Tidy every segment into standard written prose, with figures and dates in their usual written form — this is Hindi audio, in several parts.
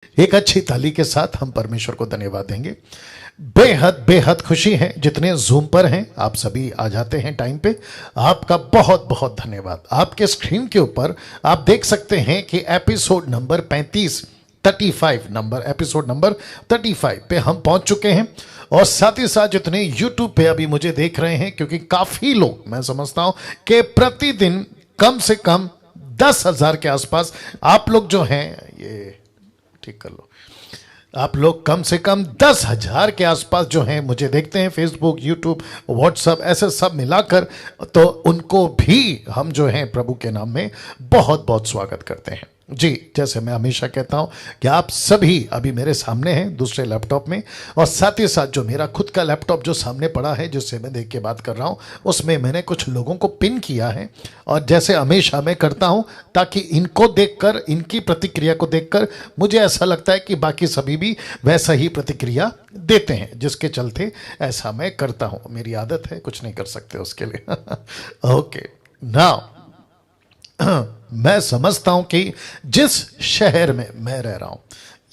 एक अच्छी ताली के साथ हम परमेश्वर को धन्यवाद देंगे। बेहद बेहद खुशी है जितने जूम पर हैं, आप सभी आ जाते हैं टाइम पे। आपका बहुत बहुत धन्यवाद। आपके स्क्रीन के ऊपर आप देख सकते हैं कि एपिसोड नंबर 35 एपिसोड नंबर 35 पे हम पहुंच चुके हैं। और साथ ही साथ जितने यूट्यूब पे अभी मुझे देख रहे हैं, क्योंकि काफी लोग, मैं समझता हूं कि प्रतिदिन कम से कम 10,000 के आसपास आप लोग जो हैं, ये ठीक कर लो, आप लोग कम से कम 10,000 के आसपास जो हैं मुझे देखते हैं, फेसबुक, यूट्यूब, व्हाट्सएप, ऐसे सब मिलाकर। तो उनको भी हम जो हैं प्रभु के नाम में बहुत बहुत स्वागत करते हैं। जी, जैसे मैं हमेशा कहता हूं कि आप सभी अभी मेरे सामने हैं दूसरे लैपटॉप में, और साथ ही साथ जो मेरा खुद का लैपटॉप जो सामने पड़ा है, जिससे मैं देख के बात कर रहा हूं, उसमें मैंने कुछ लोगों को पिन किया है। और जैसे हमेशा मैं करता हूं, ताकि इनको देखकर, इनकी प्रतिक्रिया को देखकर मुझे ऐसा लगता है कि बाकी सभी भी वैसा ही प्रतिक्रिया देते हैं, जिसके चलते ऐसा मैं करता हूं। मेरी आदत है, कुछ नहीं कर सकते उसके लिए। ओके, नाउ मैं समझता हूं कि जिस शहर में मैं रह रहा हूं,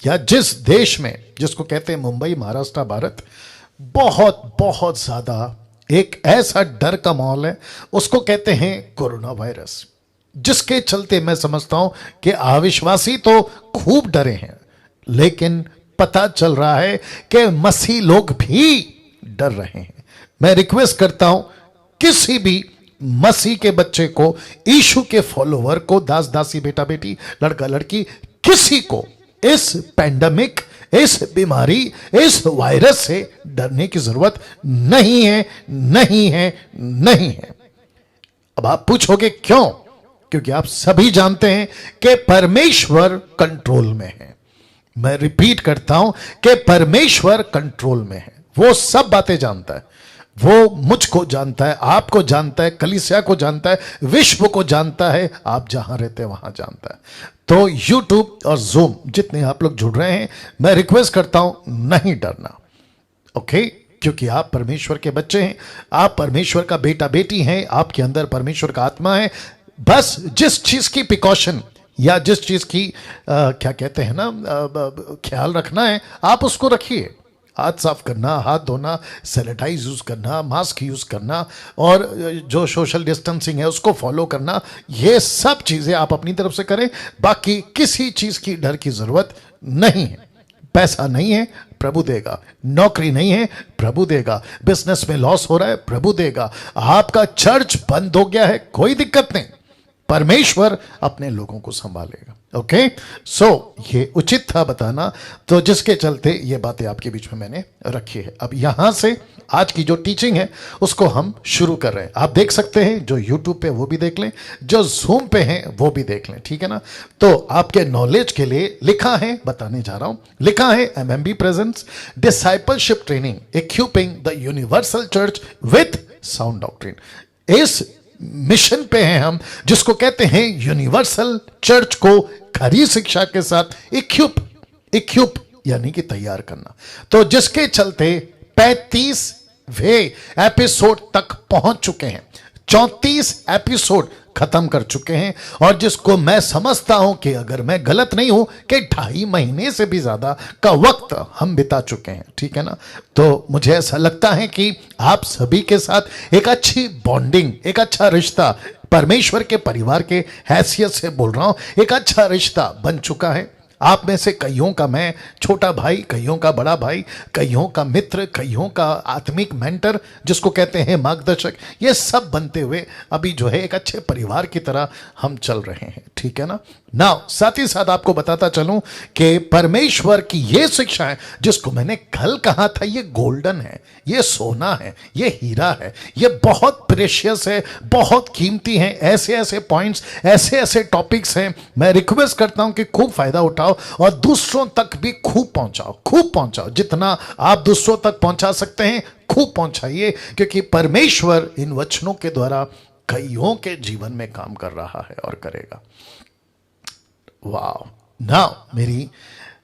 या जिस देश में, जिसको कहते हैं मुंबई, महाराष्ट्र, भारत, बहुत बहुत ज्यादा एक ऐसा डर का माहौल है, उसको कहते हैं कोरोना वायरस। जिसके चलते मैं समझता हूं कि अविश्वासी तो खूब डरे हैं, लेकिन पता चल रहा है कि मसीह लोग भी डर रहे हैं। मैं रिक्वेस्ट करता हूं किसी भी मसीह के बच्चे को, यीशु के फॉलोवर को, दास दासी, बेटा बेटी, लड़का लड़की, किसी को इस पैंडेमिक, इस बीमारी, इस वायरस से डरने की जरूरत नहीं है, नहीं है, नहीं है। अब आप पूछोगे क्यों? क्योंकि आप सभी जानते हैं कि परमेश्वर कंट्रोल में है। मैं रिपीट करता हूं कि परमेश्वर कंट्रोल में है। वो सब बातें जानता है। वो मुझको जानता है, आपको जानता है, कलीसिया को जानता है, विश्व को जानता है, आप जहां रहते हैं वहां जानता है। तो यूट्यूब और जूम जितने आप लोग जुड़ रहे हैं, मैं रिक्वेस्ट करता हूं नहीं डरना, ओके? क्योंकि आप परमेश्वर के बच्चे हैं, आप परमेश्वर का बेटा बेटी हैं, आपके अंदर परमेश्वर का आत्मा है। बस जिस चीज की प्रिकॉशन, या जिस चीज की क्या कहते हैं ना, ख्याल रखना है, आप उसको रखिए। हाथ साफ करना, हाथ धोना, सैनिटाइज यूज करना, मास्क यूज करना, और जो सोशल डिस्टेंसिंग है उसको फॉलो करना, ये सब चीजें आप अपनी तरफ से करें। बाकी किसी चीज की डर की जरूरत नहीं है। पैसा नहीं है, प्रभु देगा। नौकरी नहीं है, प्रभु देगा। बिजनेस में लॉस हो रहा है, प्रभु देगा। आपका चर्च बंद हो गया है, कोई दिक्कत नहीं, परमेश्वर अपने लोगों को संभालेगा। ओके, सो ये उचित था बताना, तो जिसके चलते ये बातें आपके बीच में मैंने रखी है। अब यहां से आज की जो टीचिंग है उसको हम शुरू कर रहे हैं। आप देख सकते हैं, जो यूट्यूब पे वो भी देख लें, जो जूम पे हैं वो भी देख लें, ठीक है ना? तो आपके नॉलेज के लिए लिखा है, बताने जा रहा हूं, लिखा है MMB presents discipleship training equipping the universal church with sound doctrine. इस मिशन पे हैं हम, जिसको कहते हैं यूनिवर्सल चर्च को खरी शिक्षा के साथ इक्विप यानी कि तैयार करना। तो जिसके चलते 35वें एपिसोड तक पहुंच चुके हैं, 34 एपिसोड खत्म कर चुके हैं, और जिसको मैं समझता हूं कि अगर मैं गलत नहीं हूं कि 2.5 महीने से भी ज्यादा का वक्त हम बिता चुके हैं, ठीक है ना? तो मुझे ऐसा लगता है कि आप सभी के साथ एक अच्छी बॉन्डिंग, एक अच्छा रिश्ता, परमेश्वर के परिवार के हैसियत से बोल रहा हूं, एक अच्छा रिश्ता बन चुका है। आप में से कईयों का मैं छोटा भाई, कईयों का बड़ा भाई, कईयों का मित्र, कईयों का आत्मिक मेंटर, जिसको कहते हैं मार्गदर्शक, ये सब बनते हुए अभी जो है एक अच्छे परिवार की तरह हम चल रहे हैं, ठीक है ना? नाउ साथ ही साथ आपको बताता चलूं कि परमेश्वर की ये शिक्षा है, जिसको मैंने कल कहा था, ये गोल्डन है, ये सोना है, ये हीरा है, ये बहुत प्रेशियस है, बहुत कीमती है। ऐसे ऐसे पॉइंट्स, ऐसे ऐसे टॉपिक्स हैं। मैं रिक्वेस्ट करता हूं कि खूब फायदा उठाओ और दूसरों तक भी खूब पहुंचाओ। जितना आप दूसरों तक पहुंचा सकते हैं, खूब पहुंचाइए, क्योंकि परमेश्वर इन वचनों के द्वारा कईयों के जीवन में काम कर रहा है और करेगा। वाह! नाउ मेरी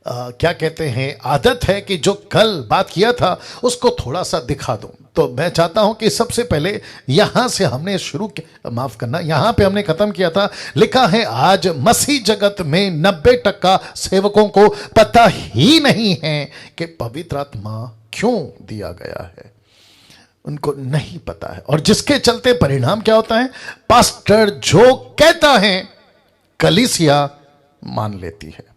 क्या कहते हैं, आदत है कि जो कल बात किया था उसको थोड़ा सा दिखा दूं। तो मैं चाहता हूं कि सबसे पहले यहां से हमने शुरू किया, माफ करना, यहां पे हमने खत्म किया था। लिखा है आज मसीह जगत में 90% सेवकों को पता ही नहीं है कि पवित्र आत्मा क्यों दिया गया है, उनको नहीं पता है। और जिसके चलते परिणाम क्या होता है, पास्टर जो कहता है कलीसिया मान लेती है।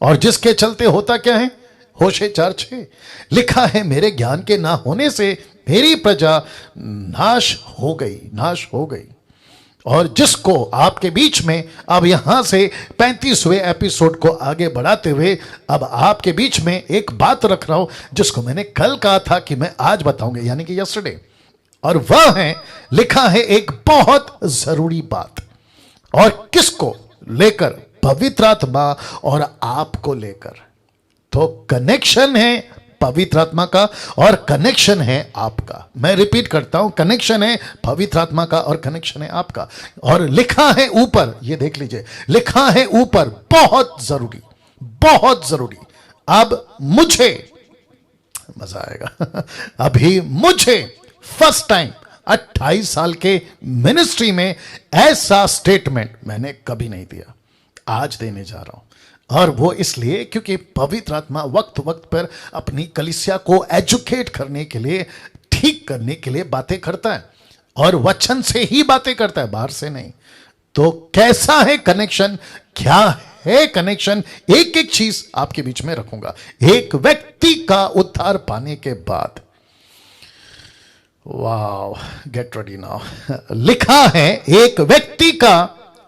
और जिसके चलते होता क्या है, होशे 4:6 लिखा है मेरे ज्ञान के ना होने से मेरी प्रजा नाश हो गई। और जिसको आपके बीच में अब यहां से 35वें एपिसोड को आगे बढ़ाते हुए अब आपके बीच में एक बात रख रहा हूं जिसको मैंने कल कहा था कि मैं आज बताऊंगा, यानी कि यस्टरडे। और वह है, लिखा है एक बहुत जरूरी बात, और किसको लेकर, पवित्र आत्मा और आपको लेकर। तो कनेक्शन है पवित्र आत्मा का और कनेक्शन है आपका। मैं रिपीट करता हूं, कनेक्शन है पवित्र आत्मा का और कनेक्शन है आपका। और लिखा है ऊपर, ये देख लीजिए, लिखा है ऊपर बहुत जरूरी। अब मुझे मजा आएगा अभी मुझे फर्स्ट टाइम 28 साल के मिनिस्ट्री में ऐसा स्टेटमेंट मैंने कभी नहीं दिया, आज देने जा रहा हूं। और वो इसलिए क्योंकि पवित्र आत्मा वक्त पर अपनी कलीसिया को एजुकेट करने के लिए, ठीक करने के लिए बातें करता है, और वचन से ही बातें करता है, बाहर से नहीं। तो कैसा है कनेक्शन, क्या है कनेक्शन, एक एक चीज आपके बीच में रखूंगा। एक व्यक्ति का उद्धार पाने के बाद, वाओ, गेट रेडी नाउ, लिखा है एक व्यक्ति का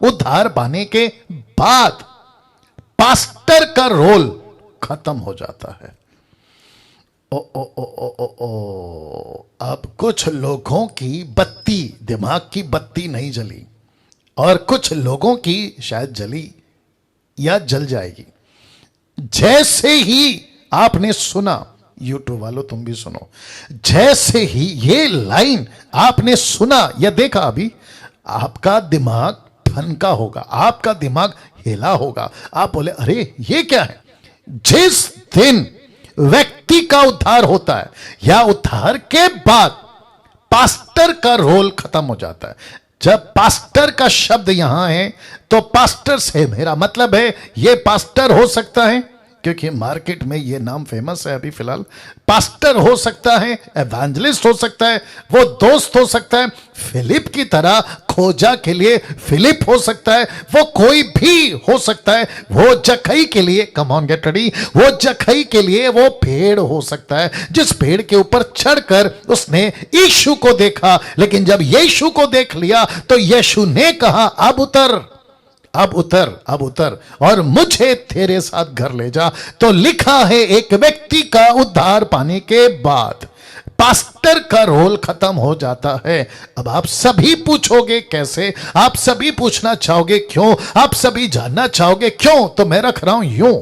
उद्धार पाने के बाद पास्टर का रोल खत्म हो जाता है। अब कुछ लोगों की बत्ती, दिमाग की बत्ती नहीं जली, और कुछ लोगों की शायद जली या जल जाएगी। जैसे ही आपने सुना, यूट्यूब वालों तुम भी सुनो, जैसे ही ये लाइन आपने सुना या देखा, अभी आपका दिमाग ठनका होगा, आपका दिमाग हिला होगा। आप बोले अरे ये क्या है। जिस दिन व्यक्ति का उद्धार होता है या उद्धार के बाद पास्टर का रोल खत्म हो जाता है। जब पास्टर का शब्द यहां है तो पास्टर से मेरा मतलब है ये पास्टर हो सकता है, क्योंकि मार्केट में ये नाम फेमस है अभी फिलहाल। पास्टर हो सकता है, एवेंजलिस्ट हो सकता है, वो दोस्त हो सकता है, फिलिप की तरह खोजा के लिए फिलिप हो सकता है, वो कोई भी हो सकता है। वो जखई के लिए, कम ऑन गेट रेडी, वो जखई के लिए वो पेड़ हो सकता है जिस पेड़ के ऊपर चढ़कर उसने यीशु को देखा। लेकिन जब यीशु को देख लिया तो यीशु ने कहा अब उतर और मुझे तेरे साथ घर ले जा। तो लिखा है एक व्यक्ति का उद्धार पाने के बाद पास्टर का रोल खत्म हो जाता है। अब आप सभी पूछोगे कैसे, आप सभी पूछना चाहोगे क्यों, आप सभी जानना चाहोगे क्यों, तो मैं रख रहा हूं यूं,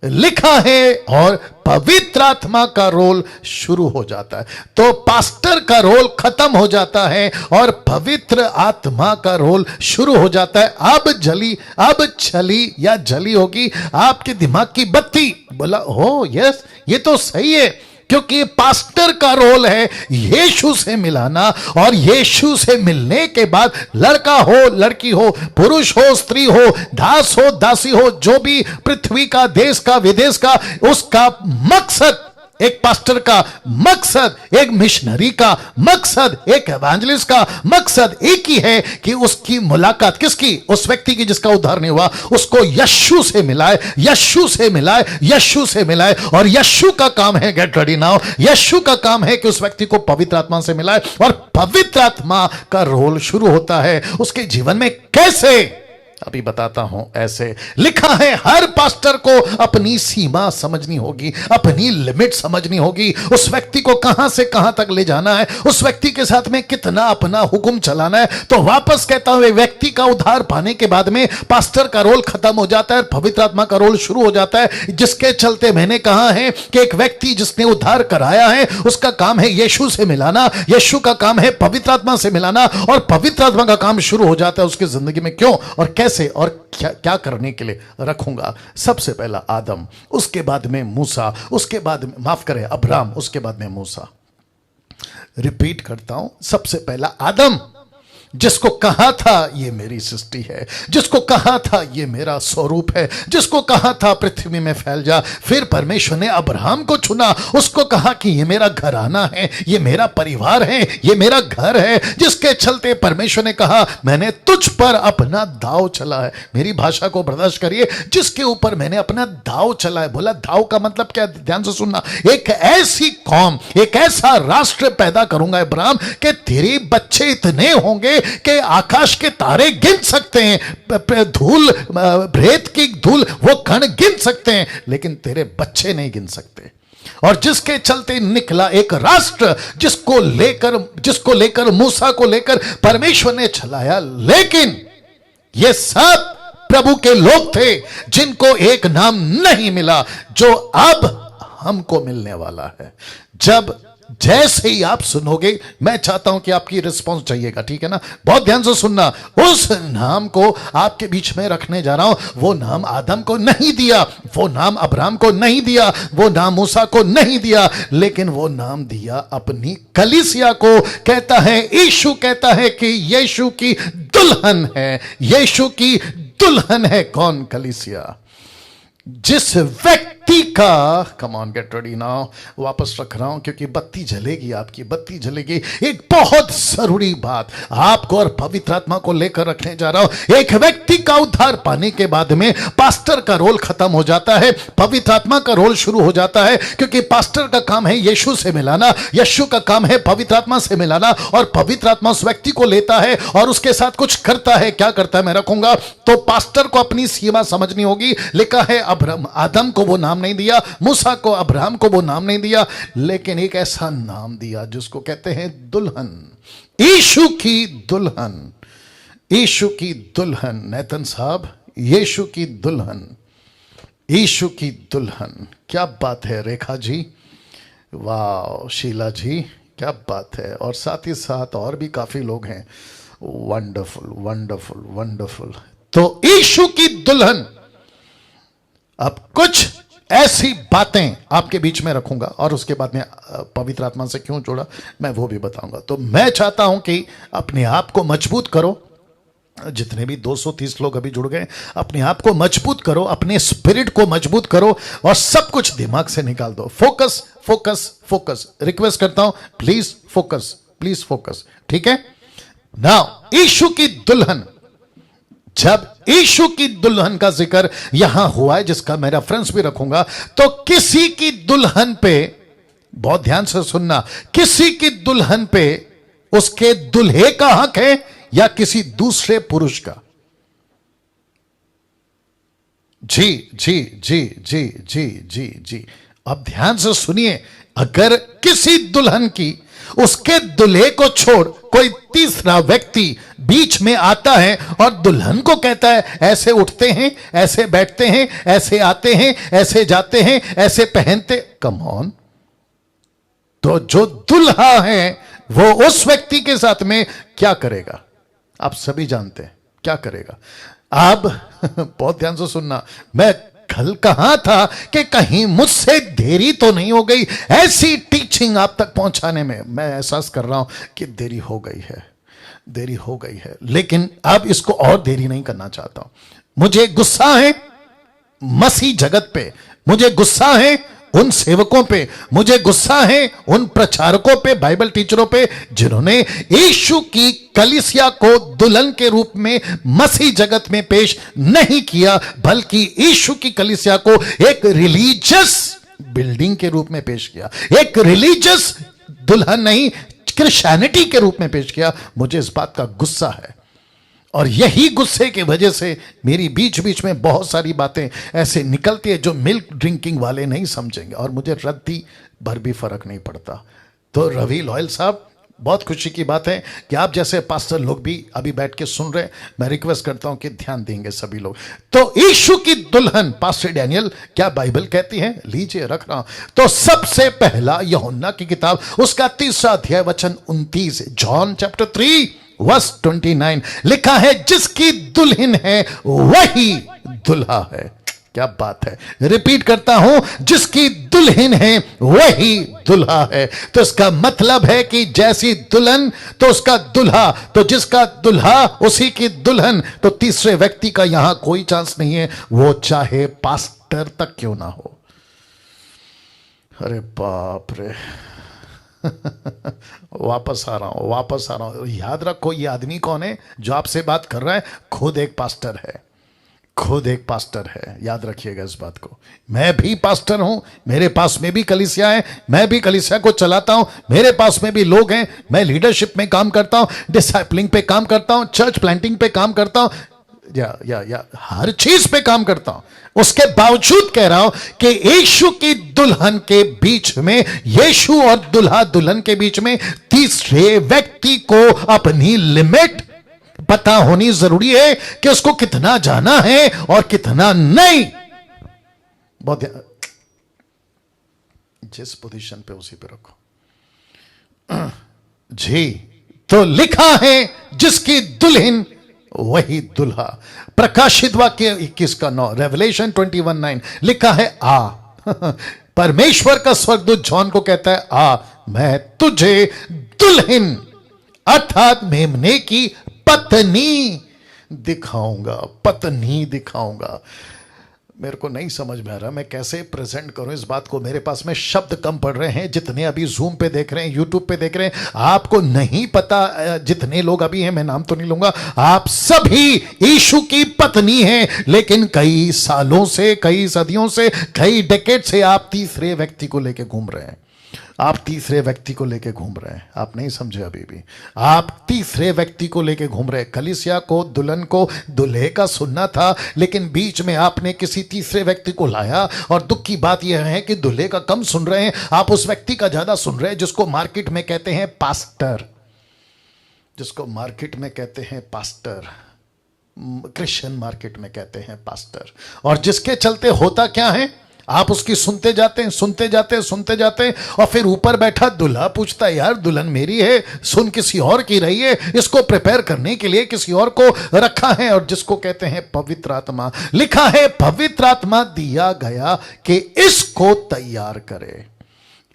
लिखा है और पवित्र आत्मा का रोल शुरू हो जाता है। तो पास्टर का रोल खत्म हो जाता है और पवित्र आत्मा का रोल शुरू हो जाता है। अब चली या जली होगी आपके दिमाग की बत्ती। बोला हो यस, ये तो सही है, क्योंकि पास्टर का रोल है यीशु से मिलाना, और यीशु से मिलने के बाद लड़का हो लड़की हो, पुरुष हो स्त्री हो, दास हो दासी हो, जो भी पृथ्वी का, देश का, विदेश का, उसका मकसद, एक पास्टर का मकसद, एक मिशनरी का मकसद, एक एवेंजलिस्ट का मकसद एक ही है कि उसकी मुलाकात किसकी, उस व्यक्ति की जिसका उद्धार नहीं हुआ, उसको यीशु से मिलाए, यीशु से मिलाए, यीशु से मिलाए। और यीशु का काम है, गेट रेडी नाउ, यीशु का काम है कि उस व्यक्ति को पवित्र आत्मा से मिलाए। और पवित्र आत्मा का रोल शुरू होता है उसके जीवन में। कैसे, अभी बताता हूं। ऐसे लिखा है हर पास्टर को अपनी सीमा समझनी होगी, अपनी लिमिट समझनी होगी, उस व्यक्ति को कहां से कहां तक ले जाना है, उस व्यक्ति के साथ में कितना अपना हुक्म चलाना है। तो वापस कहता हूं, व्यक्ति का उद्धार पाने के बाद में पास्टर का रोल खत्म हो जाता है, पवित्र आत्मा का रोल शुरू हो जाता है। जिसके चलते मैंने कहा है कि एक व्यक्ति जिसने उद्धार कराया है उसका काम है यीशु से मिलाना, यीशु का काम है पवित्र आत्मा से मिलाना, और पवित्र आत्मा का काम शुरू हो जाता है उसकी जिंदगी में। क्यों और कैसे और क्या क्या करने के लिए रखूंगा। सबसे पहला आदम, उसके बाद में मूसा, उसके बाद में माफ करें अब्राम, उसके बाद में मूसा। रिपीट करता हूं, सबसे पहला आदम, जिसको कहा था ये मेरी सृष्टि है, जिसको कहा था ये मेरा स्वरूप है, जिसको कहा था पृथ्वी में फैल जा। फिर परमेश्वर ने अब्राहम को चुना, उसको कहा कि ये मेरा घराना है, ये मेरा परिवार है, ये मेरा घर है, जिसके चलते परमेश्वर ने कहा मैंने तुझ पर अपना दाव चला है। मेरी भाषा को बर्दाश्त करिए, जिसके ऊपर मैंने अपना दाव चला है। बोला दाव का मतलब क्या, ध्यान से सुनना। एक ऐसी कौम, एक ऐसा राष्ट्र पैदा करूंगा अब्राहम कि तेरे बच्चे इतने होंगे कि आकाश के तारे गिन सकते हैं, धूल, रेत की धूल, वो कण गिन सकते हैं, लेकिन तेरे बच्चे नहीं गिन सकते। और जिसके चलते निकला एक राष्ट्र, जिसको लेकर मूसा को लेकर परमेश्वर ने चलाया। लेकिन ये सब प्रभु के लोग थे जिनको एक नाम नहीं मिला, जो अब हमको मिलने वाला है। जब जैसे ही आप सुनोगे, मैं चाहता हूं कि आपकी रिस्पांस चाहिएगा, ठीक है ना? बहुत ध्यान से सुनना। उस नाम को आपके बीच में रखने जा रहा हूं। वो नाम आदम को नहीं दिया, वो नाम अब्राहम को नहीं दिया, वो नाम मूसा को नहीं दिया, लेकिन वो नाम दिया अपनी कलीसिया को। कहता है, यीशु कहता है कि यीशु की दुल्हन है, यीशु की दुल्हन है कौन? कलीसिया। जिस व्यक्ति का, come on get ready now, वापस रख रहा हूं क्योंकि बत्ती जलेगी, आपकी बत्ती जलेगी। एक बहुत जरूरी बात आपको और पवित्र आत्मा को लेकर रखने जा रहा हूं। एक व्यक्ति का उद्धार पाने के बाद में पास्टर का रोल खत्म हो जाता है, पवित्र आत्मा का रोल शुरू हो जाता है, क्योंकि पास्टर का काम है यीशु से मिलाना, यीशु का काम है पवित्र आत्मा से मिलाना, और पवित्र आत्मा उस व्यक्ति को लेता है और उसके साथ कुछ करता है। क्या करता है मैं रखूंगा। तो पास्टर को अपनी सीमा समझनी होगी। लिखा है आदम को वो नाम नहीं दिया, मूसा को, अब्राहम को वो नाम नहीं दिया, लेकिन एक ऐसा नाम दिया जिसको कहते हैं दुल्हन, यीशु की दुल्हन, यीशु की दुल्हन। नेतन साहब, यीशु की दुल्हन, यीशु की दुल्हन। क्या बात है रेखा जी, वाह शीला जी, क्या बात है। और साथ ही साथ और भी काफी लोग हैं। Wonderful wonderful wonderful. तो यीशु की दुल्हन। अब कुछ ऐसी बातें आपके बीच में रखूंगा और उसके बाद में पवित्र आत्मा से क्यों जोड़ा मैं वो भी बताऊंगा। तो मैं चाहता हूं कि अपने आप को मजबूत करो। जितने भी 230 लोग अभी जुड़ गए, अपने आप को मजबूत करो, अपने स्पिरिट को मजबूत करो और सब कुछ दिमाग से निकाल दो। Focus focus focus. रिक्वेस्ट करता हूं, प्लीज फोकस, प्लीज फोकस, ठीक है। नाउ यीशु की दुल्हन, जब यीशु की दुल्हन का जिक्र यहां हुआ है, जिसका मैं रेफरेंस भी रखूंगा, तो किसी की दुल्हन पे, बहुत ध्यान से सुनना, किसी की दुल्हन पे उसके दुल्हे का हक है या किसी दूसरे पुरुष का? जी जी जी जी जी जी जी। अब ध्यान से सुनिए, अगर किसी दुल्हन की, उसके दुल्हे को छोड़ कोई तीसरा व्यक्ति बीच में आता है और दुल्हन को कहता है ऐसे उठते हैं, ऐसे बैठते हैं, ऐसे आते हैं, ऐसे जाते हैं, ऐसे पहनते, कम ऑन, तो जो दुल्हा है वो उस व्यक्ति के साथ में क्या करेगा? आप सभी जानते हैं क्या करेगा। अब बहुत ध्यान से सुनना, मैं कल कहा था कि कहीं मुझसे देरी तो नहीं हो गई ऐसी टीचिंग आप तक पहुंचाने में। मैं एहसास कर रहा हूं कि देरी हो गई है, देरी हो गई है, लेकिन अब इसको और देरी नहीं करना चाहता हूं। मुझे गुस्सा है मसीह जगत पे, मुझे गुस्सा है उन सेवकों पे, मुझे गुस्सा है उन प्रचारकों पे, बाइबल टीचरों पे, जिन्होंने यीशु की कलीसिया को दुल्हन के रूप में मसीह जगत में पेश नहीं किया, बल्कि यीशु की कलीसिया को एक रिलीजियस बिल्डिंग के रूप में पेश किया, एक रिलीजियस दुल्हन नहीं, क्रिश्चियनिटी के रूप में पेश किया। मुझे इस बात का गुस्सा है और यही गुस्से की वजह से मेरी बीच बीच में बहुत सारी बातें ऐसे निकलती है जो मिल्क ड्रिंकिंग वाले नहीं समझेंगे, और मुझे रद्दी भर भी फर्क नहीं पड़ता। तो रवि लॉयल साहब, बहुत खुशी की बात है कि आप जैसे पास्टर लोग भी अभी बैठ के सुन रहे हैं। मैं रिक्वेस्ट करता हूं कि ध्यान देंगे सभी लोग। तो यीशु की दुल्हन पास्टर डैनियल क्या बाइबल कहती है, लीजिए रख रहा हूं। तो सबसे पहला यूहन्ना की किताब, उसका 3 अध्याय वचन 29, जॉन चैप्टर 3 वर्स 29 लिखा है, जिसकी दुल्हन है वही दुल्हा है। क्या बात है, रिपीट करता हूं, जिसकी दुल्हन है वही दुल्हा है। तो इसका मतलब है कि जैसी दुल्हन तो उसका दुल्हा, तो जिसका दुल्हा उसी की दुल्हन। तो तीसरे व्यक्ति का यहां कोई चांस नहीं है, वो चाहे पास्टर तक क्यों ना हो। अरे बाप रे वापस आ रहा हूं। याद रखो, ये आदमी कौन है जो आपसे बात कर रहा है? खुद एक पास्टर है, खुद एक पास्टर है। याद रखिएगा इस बात को। मैं भी पास्टर हूं, मेरे पास में भी कलीसिया है, मैं भी कलीसिया को चलाता हूं, मेरे पास में भी लोग हैं, मैं लीडरशिप में काम करता हूं, डिसाइपलिंग पे काम करता हूं, चर्च प्लांटिंग पे काम करता हूं, या हर चीज पे काम करता हूं। उसके बावजूद कह रहा हूं कि यीशु की दुल्हन के बीच में, यीशु और दुल्हा दुल्हन के बीच में तीसरे व्यक्ति को अपनी लिमिट पता होनी जरूरी है कि उसको कितना जाना है और कितना नहीं। बहुत जिस पोजीशन पे उसी पे रखो जी। तो लिखा है, जिसकी दुल्हन वही दुल्हा। प्रकाशित वाक्य 21 का 9, रेवलेशन 21:9 लिखा है, आ परमेश्वर का स्वर्गदूत जॉन को कहता है, आ मैं तुझे दुल्हन अर्थात मेमने की पत्नी दिखाऊंगा, पत्नी दिखाऊंगा। मेरे को नहीं समझ में आ रहा मैं कैसे प्रेजेंट करूं इस बात को। मेरे पास में शब्द कम पड़ रहे हैं। जितने अभी जूम पे देख रहे हैं, यूट्यूब पे देख रहे हैं, आपको नहीं पता, जितने लोग अभी हैं, मैं नाम तो नहीं लूंगा, आप सभी यीशु की पत्नी हैं। लेकिन कई सालों से, कई सदियों से, कई डेकेड से आप तीसरे व्यक्ति को लेके घूम रहे हैं। आप तीसरे व्यक्ति को लेके घूम रहे हैं। आप नहीं समझे अभी भी, आप तीसरे व्यक्ति को लेके घूम रहे हैं। कलीसिया को, दुल्हन को, दुल्हे का सुनना था, लेकिन बीच में आपने किसी तीसरे व्यक्ति को लाया। और दुख की बात यह है कि दुल्हे का कम सुन रहे हैं, आप उस व्यक्ति का ज्यादा सुन रहे हैं जिसको मार्केट में कहते हैं पास्टर, जिसको मार्केट में कहते हैं पास्टर, क्रिश्चियन मार्केट में कहते हैं पास्टर। और जिसके चलते होता क्या है, आप उसकी सुनते जाते हैं, सुनते जाते हैं, सुनते जाते हैं, और फिर ऊपर बैठा दुल्हा पूछता है, यार दुल्हन मेरी है, सुन किसी और की रही है, इसको प्रिपेयर करने के लिए किसी और को रखा है। और जिसको कहते हैं पवित्र आत्मा, लिखा है पवित्र आत्मा दिया गया कि इसको तैयार करे,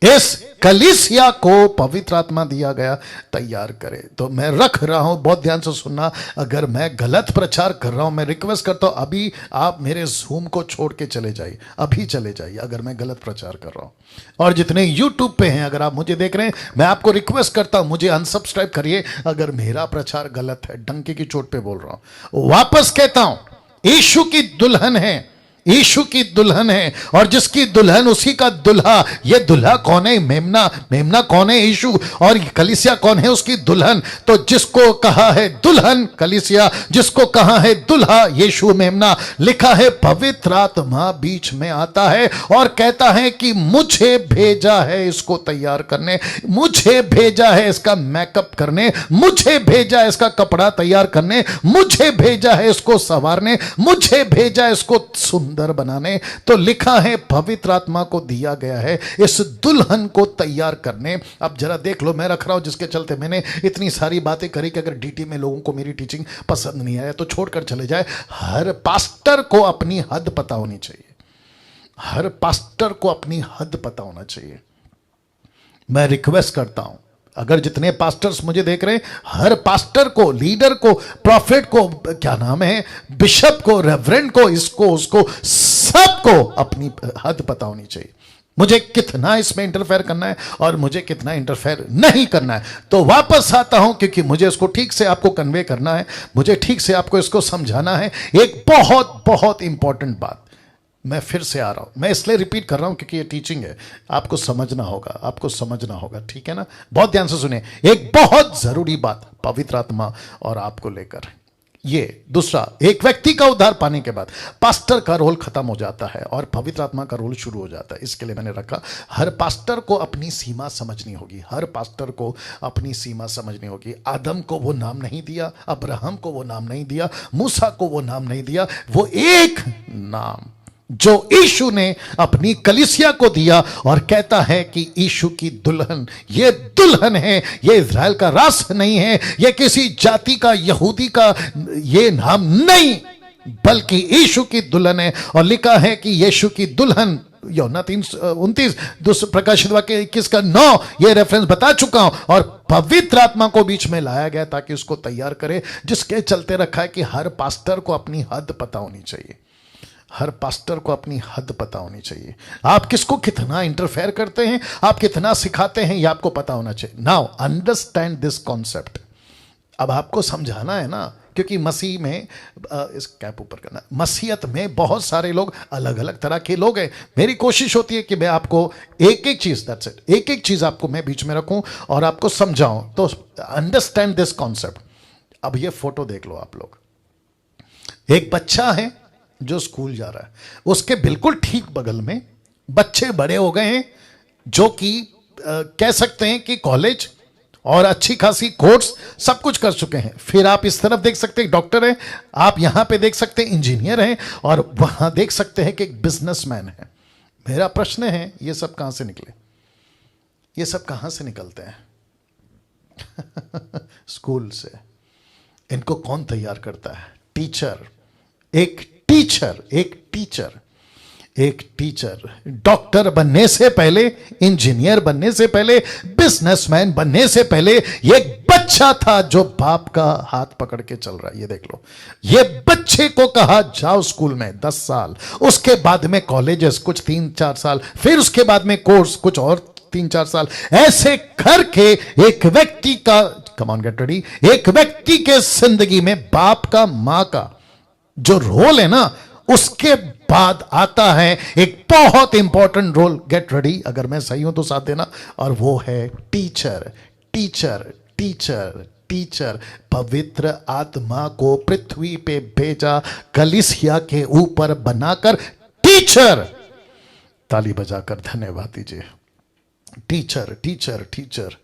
इस कलीसिया को पवित्र आत्मा दिया गया तैयार करे। तो मैं रख रहा हूं, बहुत ध्यान से सुनना। अगर मैं गलत प्रचार कर रहा हूं, मैं रिक्वेस्ट करता हूं अभी आप मेरे जूम को छोड़ के चले जाइए, अभी चले जाइए अगर मैं गलत प्रचार कर रहा हूं। और जितने यूट्यूब पे हैं, अगर आप मुझे देख रहे हैं, मैं आपको रिक्वेस्ट करता हूं मुझे अनसब्सक्राइब करिए अगर मेरा प्रचार गलत है। डंके की चोट पे बोल रहा हूं, वापस कहता हूं, यीशु की दुल्हन है, यीशु की दुल्हन है, और जिसकी दुल्हन उसी का दुल्हा। ये दुल्हा कौन है? मेमना। मेमना कौन है? यीशु। और कलीसिया कौन है? उसकी दुल्हन। तो जिसको कहा है दुल्हन कलीसिया, जिसको कहा है दुल्हा यीशु मेमना। लिखा है पवित्र आत्मा बीच में आता है और कहता है कि मुझे भेजा है इसको तैयार करने, मुझे भेजा है इसका मेकअप करने, मुझे भेजा है इसका कपड़ा तैयार करने, मुझे भेजा है इसको संवारने, मुझे भेजा है इसको सुंदर बनाने। तो लिखा है पवित्र आत्मा को दिया गया है इस दुल्हन को तैयार करने। अब जरा देख लो, मैं रख रहा हूं जिसके चलते मैंने इतनी सारी बातें करी कि अगर डीटी में लोगों को मेरी टीचिंग पसंद नहीं आया तो छोड़कर चले जाए। हर पास्टर को अपनी हद पता होनी चाहिए, हर पास्टर को अपनी हद पता होना चाहिए। मैं रिक्वेस्ट करता हूं, अगर जितने पास्टर्स मुझे देख रहे हैं, हर पास्टर को, लीडर को, प्रॉफिट को, क्या नाम है, बिशप को, रेवरेंड को, इसको उसको, सबको अपनी हद पता होनी चाहिए। मुझे कितना इसमें इंटरफेयर करना है और मुझे कितना इंटरफेयर नहीं करना है। तो वापस आता हूं क्योंकि मुझे इसको ठीक से आपको कन्वे करना है, मुझे ठीक से आपको इसको समझाना है। एक बहुत बहुत इंपॉर्टेंट बात मैं फिर से आ रहा हूं, मैं इसलिए रिपीट कर रहा हूं क्योंकि ये टीचिंग है, आपको समझना होगा, आपको समझना होगा, ठीक है ना। बहुत ध्यान से सुनिए, एक बहुत जरूरी बात पवित्र आत्मा और आपको लेकर। ये दूसरा, एक व्यक्ति का उद्धार पाने के बाद पास्टर का रोल खत्म हो जाता है और पवित्र आत्मा का रोल शुरू हो जाता है। इसके लिए मैंने रखा, हर पास्टर को अपनी सीमा समझनी होगी, हर पास्टर को अपनी सीमा समझनी होगी। आदम को वो नाम नहीं दिया, अब्राहम को वो नाम नहीं दिया, मूसा को वो नाम नहीं दिया, वो एक नाम जो यीशु ने अपनी कलीसिया को दिया और कहता है कि यीशु की दुल्हन, ये दुल्हन है, ये इज़राइल का रास नहीं है, ये किसी जाति का, यहूदी का ये नाम नहीं, बल्कि यीशु की दुल्हन है। और लिखा है कि यीशु की दुल्हन, यूहन्ना 3:29, दूसरा प्रकाशित वाक्य 21 का 9, ये रेफरेंस बता चुका हूं। और पवित्र आत्मा को बीच में लाया गया ताकि उसको तैयार करे, जिसके चलते रखा है कि हर पास्टर को अपनी हद पता होनी चाहिए। हर पास्टर को अपनी हद पता होनी चाहिए। आप किसको कितना इंटरफेयर करते हैं, आप कितना सिखाते हैं, यह आपको पता होना चाहिए। Now understand this concept. अब आपको समझाना है ना, क्योंकि मसीह में, इस कैप ऊपर करना, मसीहत में बहुत सारे लोग, अलग अलग तरह के लोग हैं। मेरी कोशिश होती है कि मैं आपको एक एक चीज, दैट्स इट, एक एक चीज आपको मैं बीच में रखूं और आपको समझाऊं। तो अंडरस्टैंड दिस कॉन्सेप्ट। अब ये फोटो देख लो आप लोग। एक बच्चा है जो स्कूल जा रहा है, उसके बिल्कुल ठीक बगल में बच्चे बड़े हो गए हैं, जो कि कह सकते हैं कि कॉलेज और अच्छी खासी कोर्स सब कुछ कर चुके हैं। फिर आप इस तरफ देख सकते हैं डॉक्टर है, आप यहां पे देख सकते हैं इंजीनियर है, और वहां देख सकते हैं कि एक बिजनेसमैन है। मेरा प्रश्न है, ये सब कहां से निकले? ये सब कहां से निकलते हैं? स्कूल से। इनको कौन तैयार करता है? टीचर। एक टीचर डॉक्टर बनने से पहले, इंजीनियर बनने से पहले, बिजनेसमैन बनने से पहले, ये एक बच्चा था जो बाप का हाथ पकड़ के चल रहा है। ये देख लो, ये बच्चे को कहा जाओ स्कूल में 10 साल, उसके बाद में कॉलेजेस कुछ 3-4 साल, फिर उसके बाद में कोर्स कुछ और 3-4 साल, ऐसे करके एक व्यक्ति का, कम ऑन गेट रेडी, एक व्यक्ति के जिंदगी में बाप का, मां का जो रोल है ना, उसके बाद आता है एक बहुत इंपॉर्टेंट रोल। गेट रेडी, अगर मैं सही हूं तो साथ देना, और वो है टीचर। पवित्र आत्मा को पृथ्वी पे भेजा, कलीसिया के ऊपर बनाकर टीचर। ताली बजाकर धन्यवाद दीजिए। टीचर।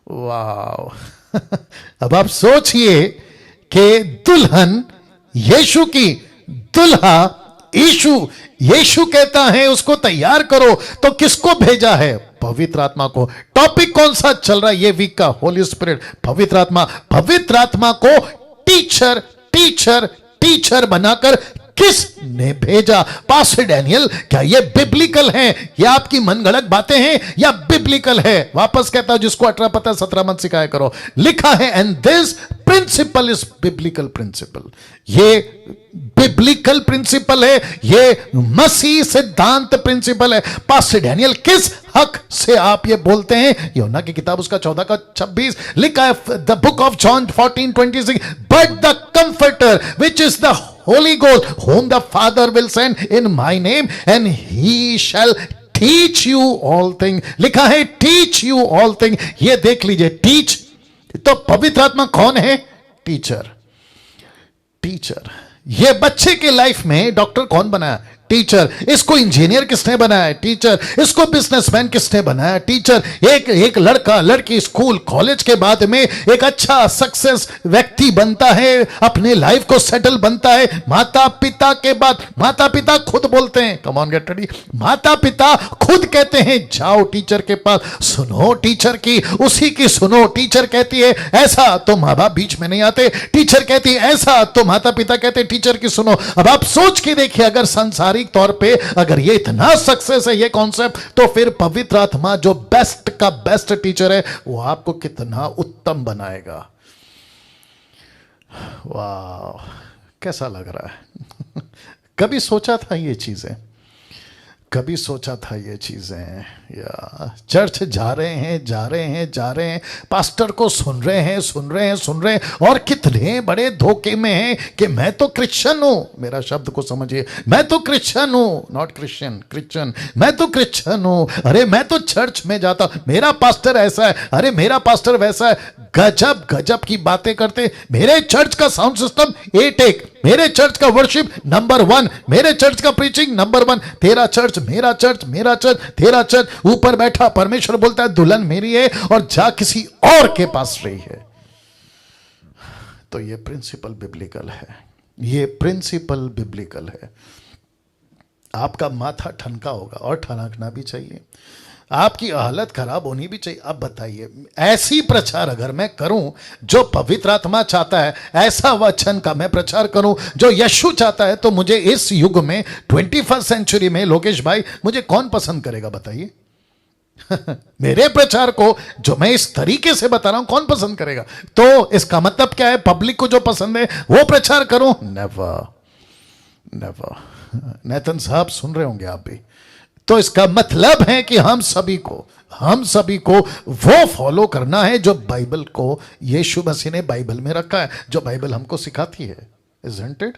वाह। अब आप सोचिए कि दुल्हन यीशु की, दुल्हा यीशु कहता है उसको तैयार करो, तो किसको भेजा है? पवित्र आत्मा को। टॉपिक कौन सा चल रहा है ये वीक का? होली स्पिरिट, पवित्र आत्मा को टीचर बनाकर किसने भेजा? पास्टर डैनियल, क्या ये बिब्लिकल है या आपकी मनगढ़ंत बातें हैं या बिब्लिकल है? वापस कहता हूं, जिसको 18 पता 17 मत सिखाया करो। लिखा है, and this principle is biblical principle. ये बिब्लिकल प्रिंसिपल है, ये मसीह सिद्धांत प्रिंसिपल है। पास्टर डैनियल, किस हक से आप ये बोलते हैं? यूहन्ना की किताब उसका 14 का 26 लिखा है, the book of John 14:26, but the comforter which is the Holy Ghost, whom the Father will send in my name, and he shall teach you all things. लिखा है teach you all things। ये देख लीजिए, teach, तो पवित्र आत्मा कौन है? टीचर। ये बच्चे के लाइफ में डॉक्टर कौन बनाया? टीचर। इसको इंजीनियर किसने बनाया? टीचर। इसको बिजनेसमैन किसने बनाया? टीचर। एक लड़का लड़की स्कूल कॉलेज के बाद में एक अच्छा सक्सेस व्यक्ति बनता है, अपने लाइफ को सेटल बनता है। माता पिता के बाद, माता पिता खुद बोलते हैं, कम ऑन गेट रेडी, माता पिता खुद कहते हैं जाओ टीचर के पास, सुनो टीचर की, उसी की सुनो। टीचर कहती है ऐसा, तो माँ बाप बीच में नहीं आते। टीचर कहती है ऐसा, तो माता पिता कहते टीचर की सुनो। अब आप सोच के देखिए, अगर संसारी तौर पे अगर ये इतना सक्सेस है ये कॉन्सेप्ट, तो फिर पवित्र आत्मा जो बेस्ट का बेस्ट टीचर है, वो आपको कितना उत्तम बनाएगा। वाह, कैसा लग रहा है? कभी सोचा था ये चीजें? या चर्च जा रहे हैं, पास्टर को सुन रहे हैं, और कितने बड़े धोखे में हैं कि मैं तो क्रिश्चियन हूं। मेरा शब्द को समझिए, मैं तो क्रिश्चियन हूं, नॉट क्रिश्चियन, मैं तो क्रिश्चियन हूं। अरे मैं तो चर्च में जाता, मेरा पास्टर ऐसा है, अरे मेरा पास्टर वैसा है। गजब की बातें करते। मेरे चर्च का साउंड सिस्टम ए टेक, मेरे चर्च का वर्शिप नंबर 1, मेरे चर्च का प्रीचिंग नंबर 1। तेरा चर्च, मेरा चर्च, तेरा चर्च। ऊपर बैठा परमेश्वर बोलता है दुल्हन मेरी है, और जा किसी और के पास रही है। तो ये प्रिंसिपल बिब्लिकल है, आपका माथा ठनका होगा, और ठनकना भी चाहिए, आपकी हालत खराब होनी भी चाहिए। अब बताइए, ऐसी प्रचार अगर मैं करूं जो पवित्र आत्मा चाहता है, ऐसा वचन का मैं प्रचार करूं जो यीशु चाहता है, तो मुझे इस युग में 21st सेंचुरी में लोकेश भाई मुझे कौन पसंद करेगा बताइए? मेरे प्रचार को जो मैं इस तरीके से बता रहा हूं कौन पसंद करेगा? तो इसका मतलब क्या है? पब्लिक को जो पसंद है वो प्रचार करूं? Never, never. नेतन साहब सुन रहे होंगे आप भी। तो इसका मतलब है कि हम सभी को वो फॉलो करना है जो बाइबल को, यीशु मसीह ने बाइबल में रखा है, जो बाइबल हमको सिखाती है। Isn't it?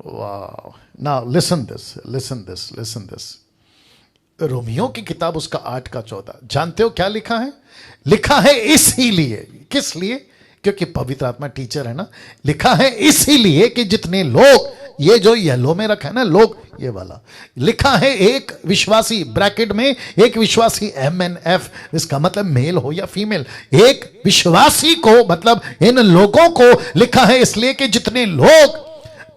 Wow. Now listen this. Romeo की किताब उसका 8 का 14, जानते हो क्या लिखा है? लिखा है इसीलिए, किस लिए? क्योंकि पवित्र आत्मा टीचर है ना। लिखा है इसीलिए कि जितने लोग, ये जो येलो में रखा है ना लोग, ये वाला लिखा है एक विश्वासी, ब्रैकेट में एक विश्वासी, MNF, इसका मतलब मेल हो या फीमेल, एक विश्वासी को, मतलब इन लोगों को लिखा है इसलिए कि जितने लोग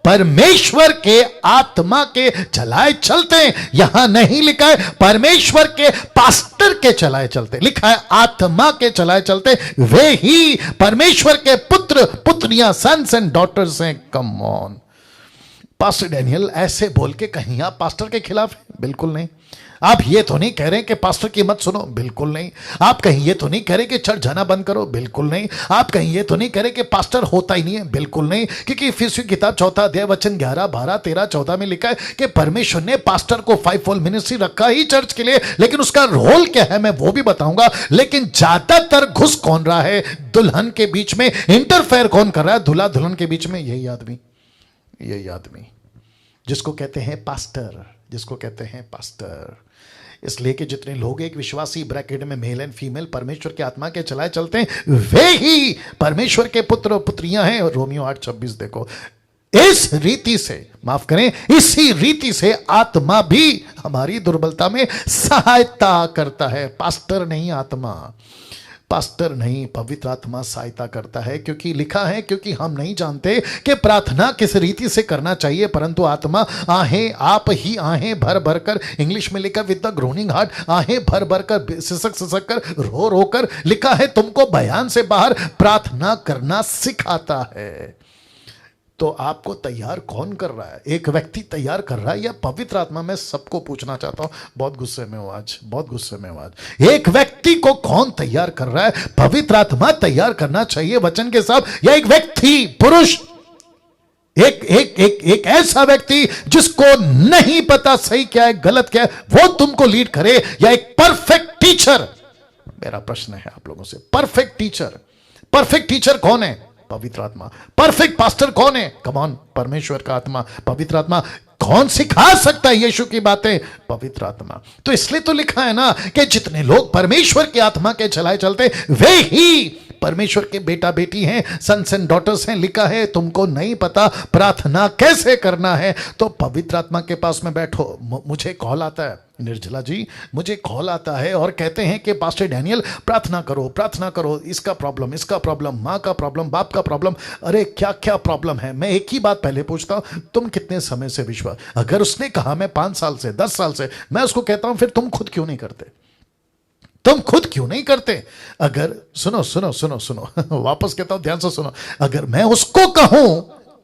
परमेश्वर के आत्मा के चलाए चलते हैं। यहां नहीं लिखा है परमेश्वर के पास्टर के चलाए चलते, लिखा है आत्मा के चलाए चलते, वे ही परमेश्वर के पुत्र पुत्रियां, सन्स एंड डॉटर्स हैं। कम ऑन पास्टर डैनियल, ऐसे बोल के कहीं आप पास्टर के खिलाफ हैं? बिल्कुल नहीं। आप ये तो नहीं कह रहे कि पास्टर की मत सुनो? बिल्कुल नहीं। आप कहीं ये तो नहीं कह रहे कि चर्च जाना बंद करो? बिल्कुल नहीं। आप कहीं ये तो नहीं कह रहे कि पास्टर होता ही नहीं है? बिल्कुल नहीं। क्योंकि इफिसियों की किताब 4 अध्याय वचन 11, 12, 13, 14 में लिखा है कि परमेश्वर ने पास्टर को 5-fold मिनिस्ट्री रखा ही चर्च के लिए, लेकिन उसका रोल क्या है मैं वो भी बताऊंगा। लेकिन ज्यादातर घुस कौन रहा है दुल्हन के बीच में? इंटरफेयर कौन कर रहा है दूल्हा दुल्हन के बीच में? यही आदमी जिसको कहते हैं पास्टर, इसलिए कि जितने लोग एक विश्वासी, ब्रैकेट में मेल एंड फीमेल, परमेश्वर की आत्मा के चलाए चलते हैं, वे ही परमेश्वर के पुत्र और पुत्रियां हैं। रोमियो 8:26 देखो। इस रीति से, माफ करें, इसी रीति से आत्मा भी हमारी दुर्बलता में सहायता करता है। पास्टर नहीं, पवित्र आत्मा सहायता करता है। क्योंकि लिखा है, क्योंकि हम नहीं जानते कि प्रार्थना किस रीति से करना चाहिए, परंतु आत्मा आप ही आहें भर भर कर, इंग्लिश में लिखा विद द ग्रोनिंग हार्ट, आहें भर भर कर, सिसक कर, रो रो कर, लिखा है तुमको बयान से बाहर प्रार्थना करना सिखाता है। तो आपको तैयार कौन कर रहा है? एक व्यक्ति तैयार कर रहा है या पवित्र आत्मा? मैं सबको पूछना चाहता हूं, बहुत गुस्से में हूं आज। एक व्यक्ति को कौन तैयार कर रहा है? पवित्र आत्मा तैयार करना चाहिए वचन के साथ, या एक व्यक्ति, पुरुष, एक ऐसा व्यक्ति जिसको नहीं पता सही क्या है गलत क्या है, वो तुमको लीड करे, या एक परफेक्ट टीचर? मेरा प्रश्न है आप लोगों से, परफेक्ट टीचर कौन है? पवित्र आत्मा। परफेक्ट पास्टर कौन है? कम ऑन, परमेश्वर का आत्मा, पवित्र आत्मा। कौन सिखा सकता है यीशु की बातें? पवित्र आत्मा। तो इसलिए तो लिखा है ना कि जितने लोग परमेश्वर की आत्मा के चलाए चलते, वे ही परमेश्वर के बेटा बेटी हैं, सन्स एंड डॉटर्स हैं। लिखा है तुमको नहीं पता प्रार्थना कैसे करना है, तो पवित्र आत्मा के पास में बैठो। मुझे कॉल आता है, निर्जला जी, मुझे कॉल आता है और कहते हैं कि पास्टर डैनियल प्रार्थना करो, इसका प्रॉब्लम, माँ का प्रॉब्लम, बाप का प्रॉब्लम। अरे क्या क्या प्रॉब्लम है? मैं एक ही बात पहले पूछता हूं, तुम कितने समय से विश्वास? अगर उसने कहा मैं 5 साल से, 10 साल से, मैं उसको कहता हूं फिर तुम खुद क्यों नहीं करते? अगर सुनो वापस कहता हूं, ध्यान से सुनो। अगर मैं उसको कहूं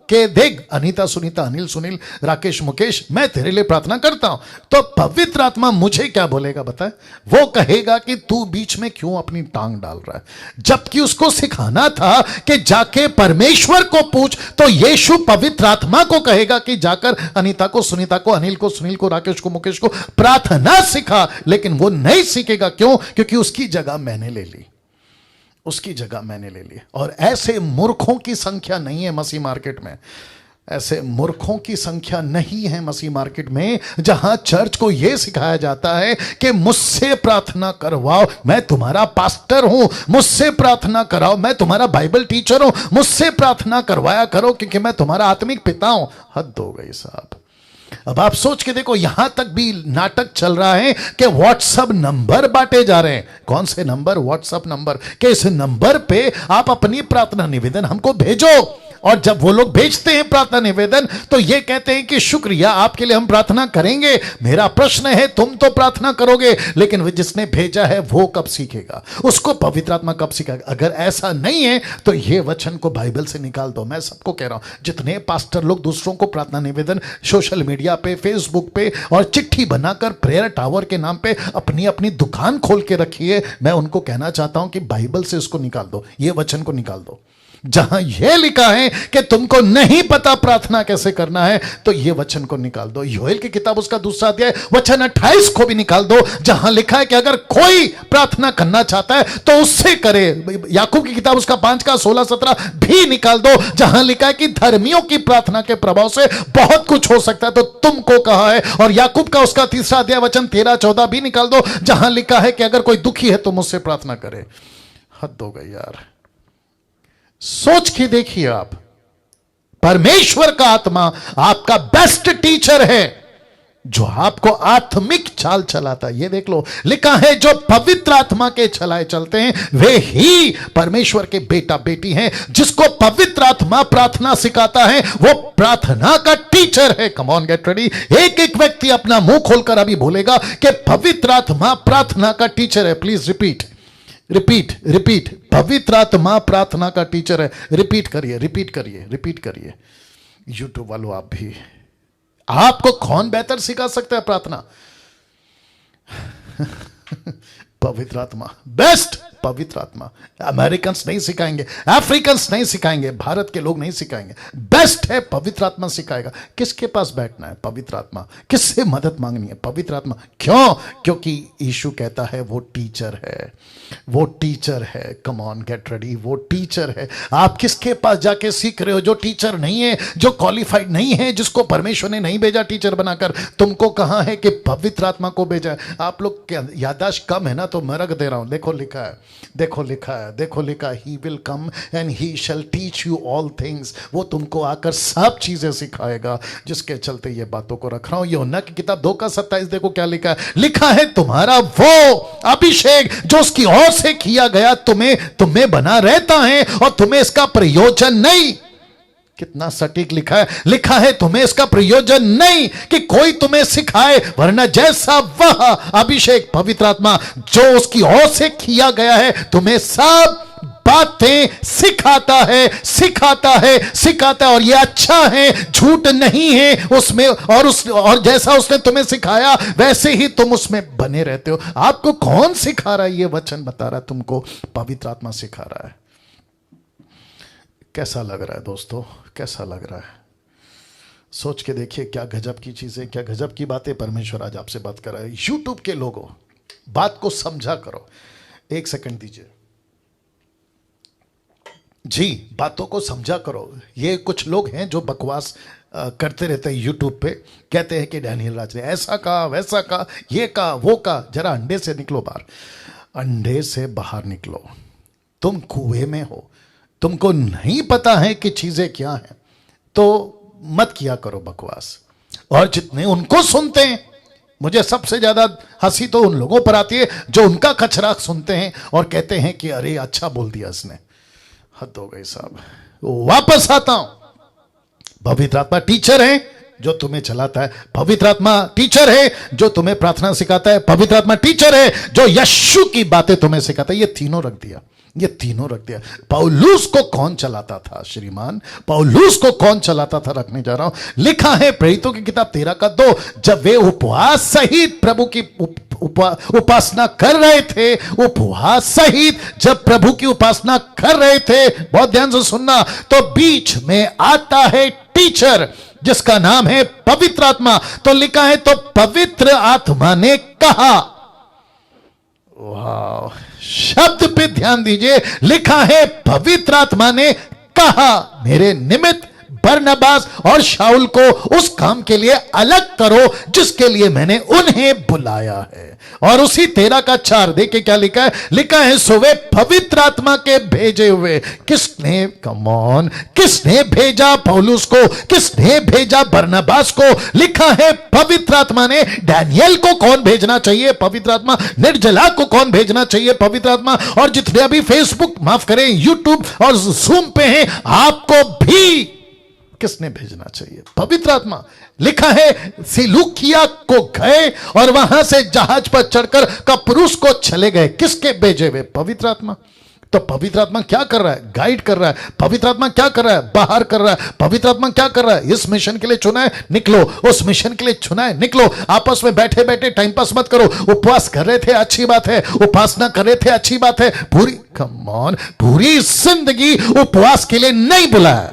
कि देख अनीता, सुनीता, अनिल, सुनील, राकेश, मुकेश, मैं तेरे लिए प्रार्थना करता हूं, तो पवित्र आत्मा मुझे क्या बोलेगा बताए? वो कहेगा कि तू बीच में क्यों अपनी टांग डाल रहा है? जबकि उसको सिखाना था कि जाके परमेश्वर को पूछ, तो यीशु पवित्र आत्मा को कहेगा कि जाकर अनीता को, सुनीता को, अनिल को, सुनील को, राकेश को, मुकेश को प्रार्थना सिखा। लेकिन वो नहीं सीखेगा, क्यों? क्योंकि उसकी जगह मैंने ले ली। और ऐसे मूर्खों की संख्या नहीं है मसीह मार्केट में, जहां चर्च को यह सिखाया जाता है कि मुझसे प्रार्थना करवाओ, मैं तुम्हारा पास्टर हूं, मुझसे प्रार्थना कराओ, मैं तुम्हारा बाइबल टीचर हूं, मुझसे प्रार्थना करवाया करो क्योंकि मैं तुम्हारा आत्मिक पिता हूं। हद हो गई साहब। अब आप सोच के देखो, यहां तक भी नाटक चल रहा है कि व्हाट्सएप नंबर बांटे जा रहे हैं। कौन से नंबर? व्हाट्सएप नंबर, कि इस नंबर पे आप अपनी प्रार्थना निवेदन हमको भेजो। और जब वो लोग भेजते हैं प्रार्थना निवेदन तो ये कहते हैं कि शुक्रिया, आपके लिए हम प्रार्थना करेंगे। मेरा प्रश्न है, तुम तो प्रार्थना करोगे, लेकिन जिसने भेजा है वो कब सीखेगा? उसको पवित्र आत्मा कब सिखाएगा? अगर ऐसा नहीं है तो ये वचन को बाइबल से निकाल दो। मैं सबको कह रहा हूं, जितने पास्टर लोग दूसरों को प्रार्थना निवेदन सोशल मीडिया पे, फेसबुक पे और चिट्ठी बनाकर प्रेयर टावर के नाम पे अपनी अपनी दुकान खोल के रखी है, मैं उनको कहना चाहता हूं कि बाइबल से इसको निकाल दो, ये वचन को निकाल दो। जहां यह लिखा है कि तुमको नहीं पता प्रार्थना कैसे करना है, तो यह वचन को निकाल दो। योएल की किताब उसका दूसरा अध्याय वचन 28 को भी निकाल दो, जहां लिखा है कि अगर कोई प्रार्थना करना चाहता है तो उससे करे। याकूब की किताब उसका 5 का 16-17 भी निकाल दो, जहां लिखा है कि धर्मियों की प्रार्थना के प्रभाव से बहुत कुछ हो सकता है, तो तुमको कहा है। और याकूब का उसका तीसरा अध्याय वचन 13-14 भी निकाल दो, जहां लिखा है कि अगर कोई दुखी है तो मुझसे प्रार्थना करे। हद हो गई यार। सोच के देखिए आप, परमेश्वर का आत्मा आपका बेस्ट टीचर है जो आपको आत्मिक चाल चलाता है। ये देख लो, लिखा है जो पवित्र आत्मा के चलाए चलते हैं वे ही परमेश्वर के बेटा बेटी हैं। जिसको पवित्र आत्मा प्रार्थना सिखाता है वो प्रार्थना का टीचर है। Come on, get ready. एक एक व्यक्ति अपना मुंह खोलकर अभी बोलेगा कि पवित्र आत्मा प्रार्थना का टीचर है। Please repeat, repeat, repeat. पवित्र आत्मा प्रार्थना का टीचर है। रिपीट करिए, रिपीट करिए, रिपीट करिए। यूट्यूब वालों, आप भी, आपको कौन बेहतर सिखा सकता है प्रार्थना? पवित्र आत्मा, बेस्ट पवित्र आत्मा। अमेरिकन्स नहीं सिखाएंगे, अफ्रीकन्स नहीं सिखाएंगे, भारत के लोग नहीं सिखाएंगे, बेस्ट है पवित्र आत्मा सिखाएगा। किसके पास बैठना है? पवित्र आत्मा। किससे मदद मांगनी है? पवित्र आत्मा। क्यों? क्योंकि यीशु कहता है वो टीचर है, वो टीचर है। कम ऑन, गेट रेडी, वो टीचर है। आप किसके पास जाके सीख रहे हो? जो टीचर नहीं है, जो क्वालिफाइड नहीं है, जिसको परमेश्वर ने नहीं भेजा टीचर बनाकर। तुमको कहा है कि पवित्र आत्मा को भेजा है। आप लोग क्या याददाश्त कम है ना, तो मैं रख दे रहा हूं। देखो लिखा है, देखो लिखा है, देखो लिखा, he will come and he shall teach you all things. वो तुमको आकर सब चीजें सिखाएगा। जिसके चलते ये बातों को रख रहा हूं। यूहन्ना की किताब 2 का 27 देखो क्या लिखा है। लिखा है तुम्हारा वो अभिषेक जो उसकी ओर से किया गया तुम्हें बना रहता है और तुम्हें इसका प्रयोजन नहीं। कितना सटीक लिखा है। लिखा है तुम्हें इसका प्रयोजन नहीं कि कोई तुम्हें सिखाए, वरना जैसा वह अभिषेक पवित्र आत्मा जो उसकी ओर से किया गया है तुम्हें सब बातें सिखाता है, सिखाता है, सिखाता है। और ये अच्छा है, झूठ नहीं है उसमें। और जैसा उसने तुम्हें सिखाया वैसे ही तुम उसमें बने रहते हो। आपको कौन सिखा रहा है? ये वचन बता रहा है तुमको, पवित्र आत्मा सिखा रहा है। कैसा लग रहा है दोस्तों? कैसा लग रहा है? सोच के देखिए, क्या गजब की चीजें, क्या गजब की बातें परमेश्वर आज आपसे बात कर रहा है। यूट्यूब के लोगों, बात को समझा करो। 1 सेकंड दीजिए जी, बातों को समझा करो। ये कुछ लोग हैं जो बकवास करते रहते हैं यूट्यूब पे, कहते हैं कि डैनियल राज ने ऐसा कहा, वैसा कहा, ये कहा, वो कहा। जरा अंडे से निकलो बाहर, अंडे से बाहर निकलो। तुम कुएं में हो, तुमको नहीं पता है कि चीजें क्या हैं, तो मत किया करो बकवास। और जितने उनको सुनते हैं, मुझे सबसे ज्यादा हंसी तो उन लोगों पर आती है जो उनका कचरा सुनते हैं और कहते हैं कि अरे अच्छा बोल दिया इसने। हद हो गई साहब। वापस आता हूं, पवित्र आत्मा टीचर है जो तुम्हें चलाता है। पवित्र आत्मा टीचर है जो तुम्हें प्रार्थना सिखाता है। पवित्र आत्मा टीचर है जो यीशु की बातें तुम्हें सिखाता है। ये तीनों रख दिया, ये तीनों रख दिया। पौलुस को कौन चलाता था श्रीमान? पौलुस को कौन चलाता था? रखने जा रहा हूं। लिखा है प्रेरितों की किताब 13 का 2, जब वे उपवास सहित प्रभु की उपासना कर रहे थे, उपवास सहित जब प्रभु की उपासना कर रहे थे, बहुत ध्यान से सुनना, तो बीच में आता है टीचर जिसका नाम है पवित्र आत्मा। तो लिखा है तो पवित्र आत्मा ने कहा, वाह, शब्द पे ध्यान दीजिए। लिखा है पवित्र आत्मा ने कहा, मेरे निमित्त बरनबास और शाऊल को उस काम के लिए अलग करो जिसके लिए मैंने उन्हें बुलाया है। और उसी 13 का 4 देखिए क्या लिखा है, लिखा है सो वे पवित्र आत्मा के भेजे हुए। किसने, कम ऑन, किसने भेजा पौलुस को, किसने भेजा बरनबास को? लिखा है पवित्र आत्मा ने। डैनियल को कौन भेजना चाहिए? पवित्र आत्मा। निर्जला को कौन भेजना चाहिए? पवित्र आत्मा। और जितने अभी फेसबुक, माफ करें, यूट्यूब और जूम पे हैं, आपको भी किसने भेजना चाहिए? पवित्र आत्मा। लिखा है सिलूकिया को गए और वहां से जहाज पर चढ़कर कप्रुस को चले गए। किसके भेजे हुए? पवित्र आत्मा। तो पवित्र आत्मा क्या कर रहा है? गाइड कर रहा है। पवित्र आत्मा क्या कर रहा है? बाहर कर रहा है। पवित्र आत्मा क्या कर रहा है? इस मिशन के लिए चुना है, निकलो। उस मिशन के लिए चुना है, निकलो। आपस में बैठे बैठे टाइम पास मत करो। उपवास कर रहे थे, अच्छी बात है। उपासना कर रहे थे, अच्छी बात है। पूरी, कम ऑन, पूरी जिंदगी उपवास के लिए नहीं बुलाया।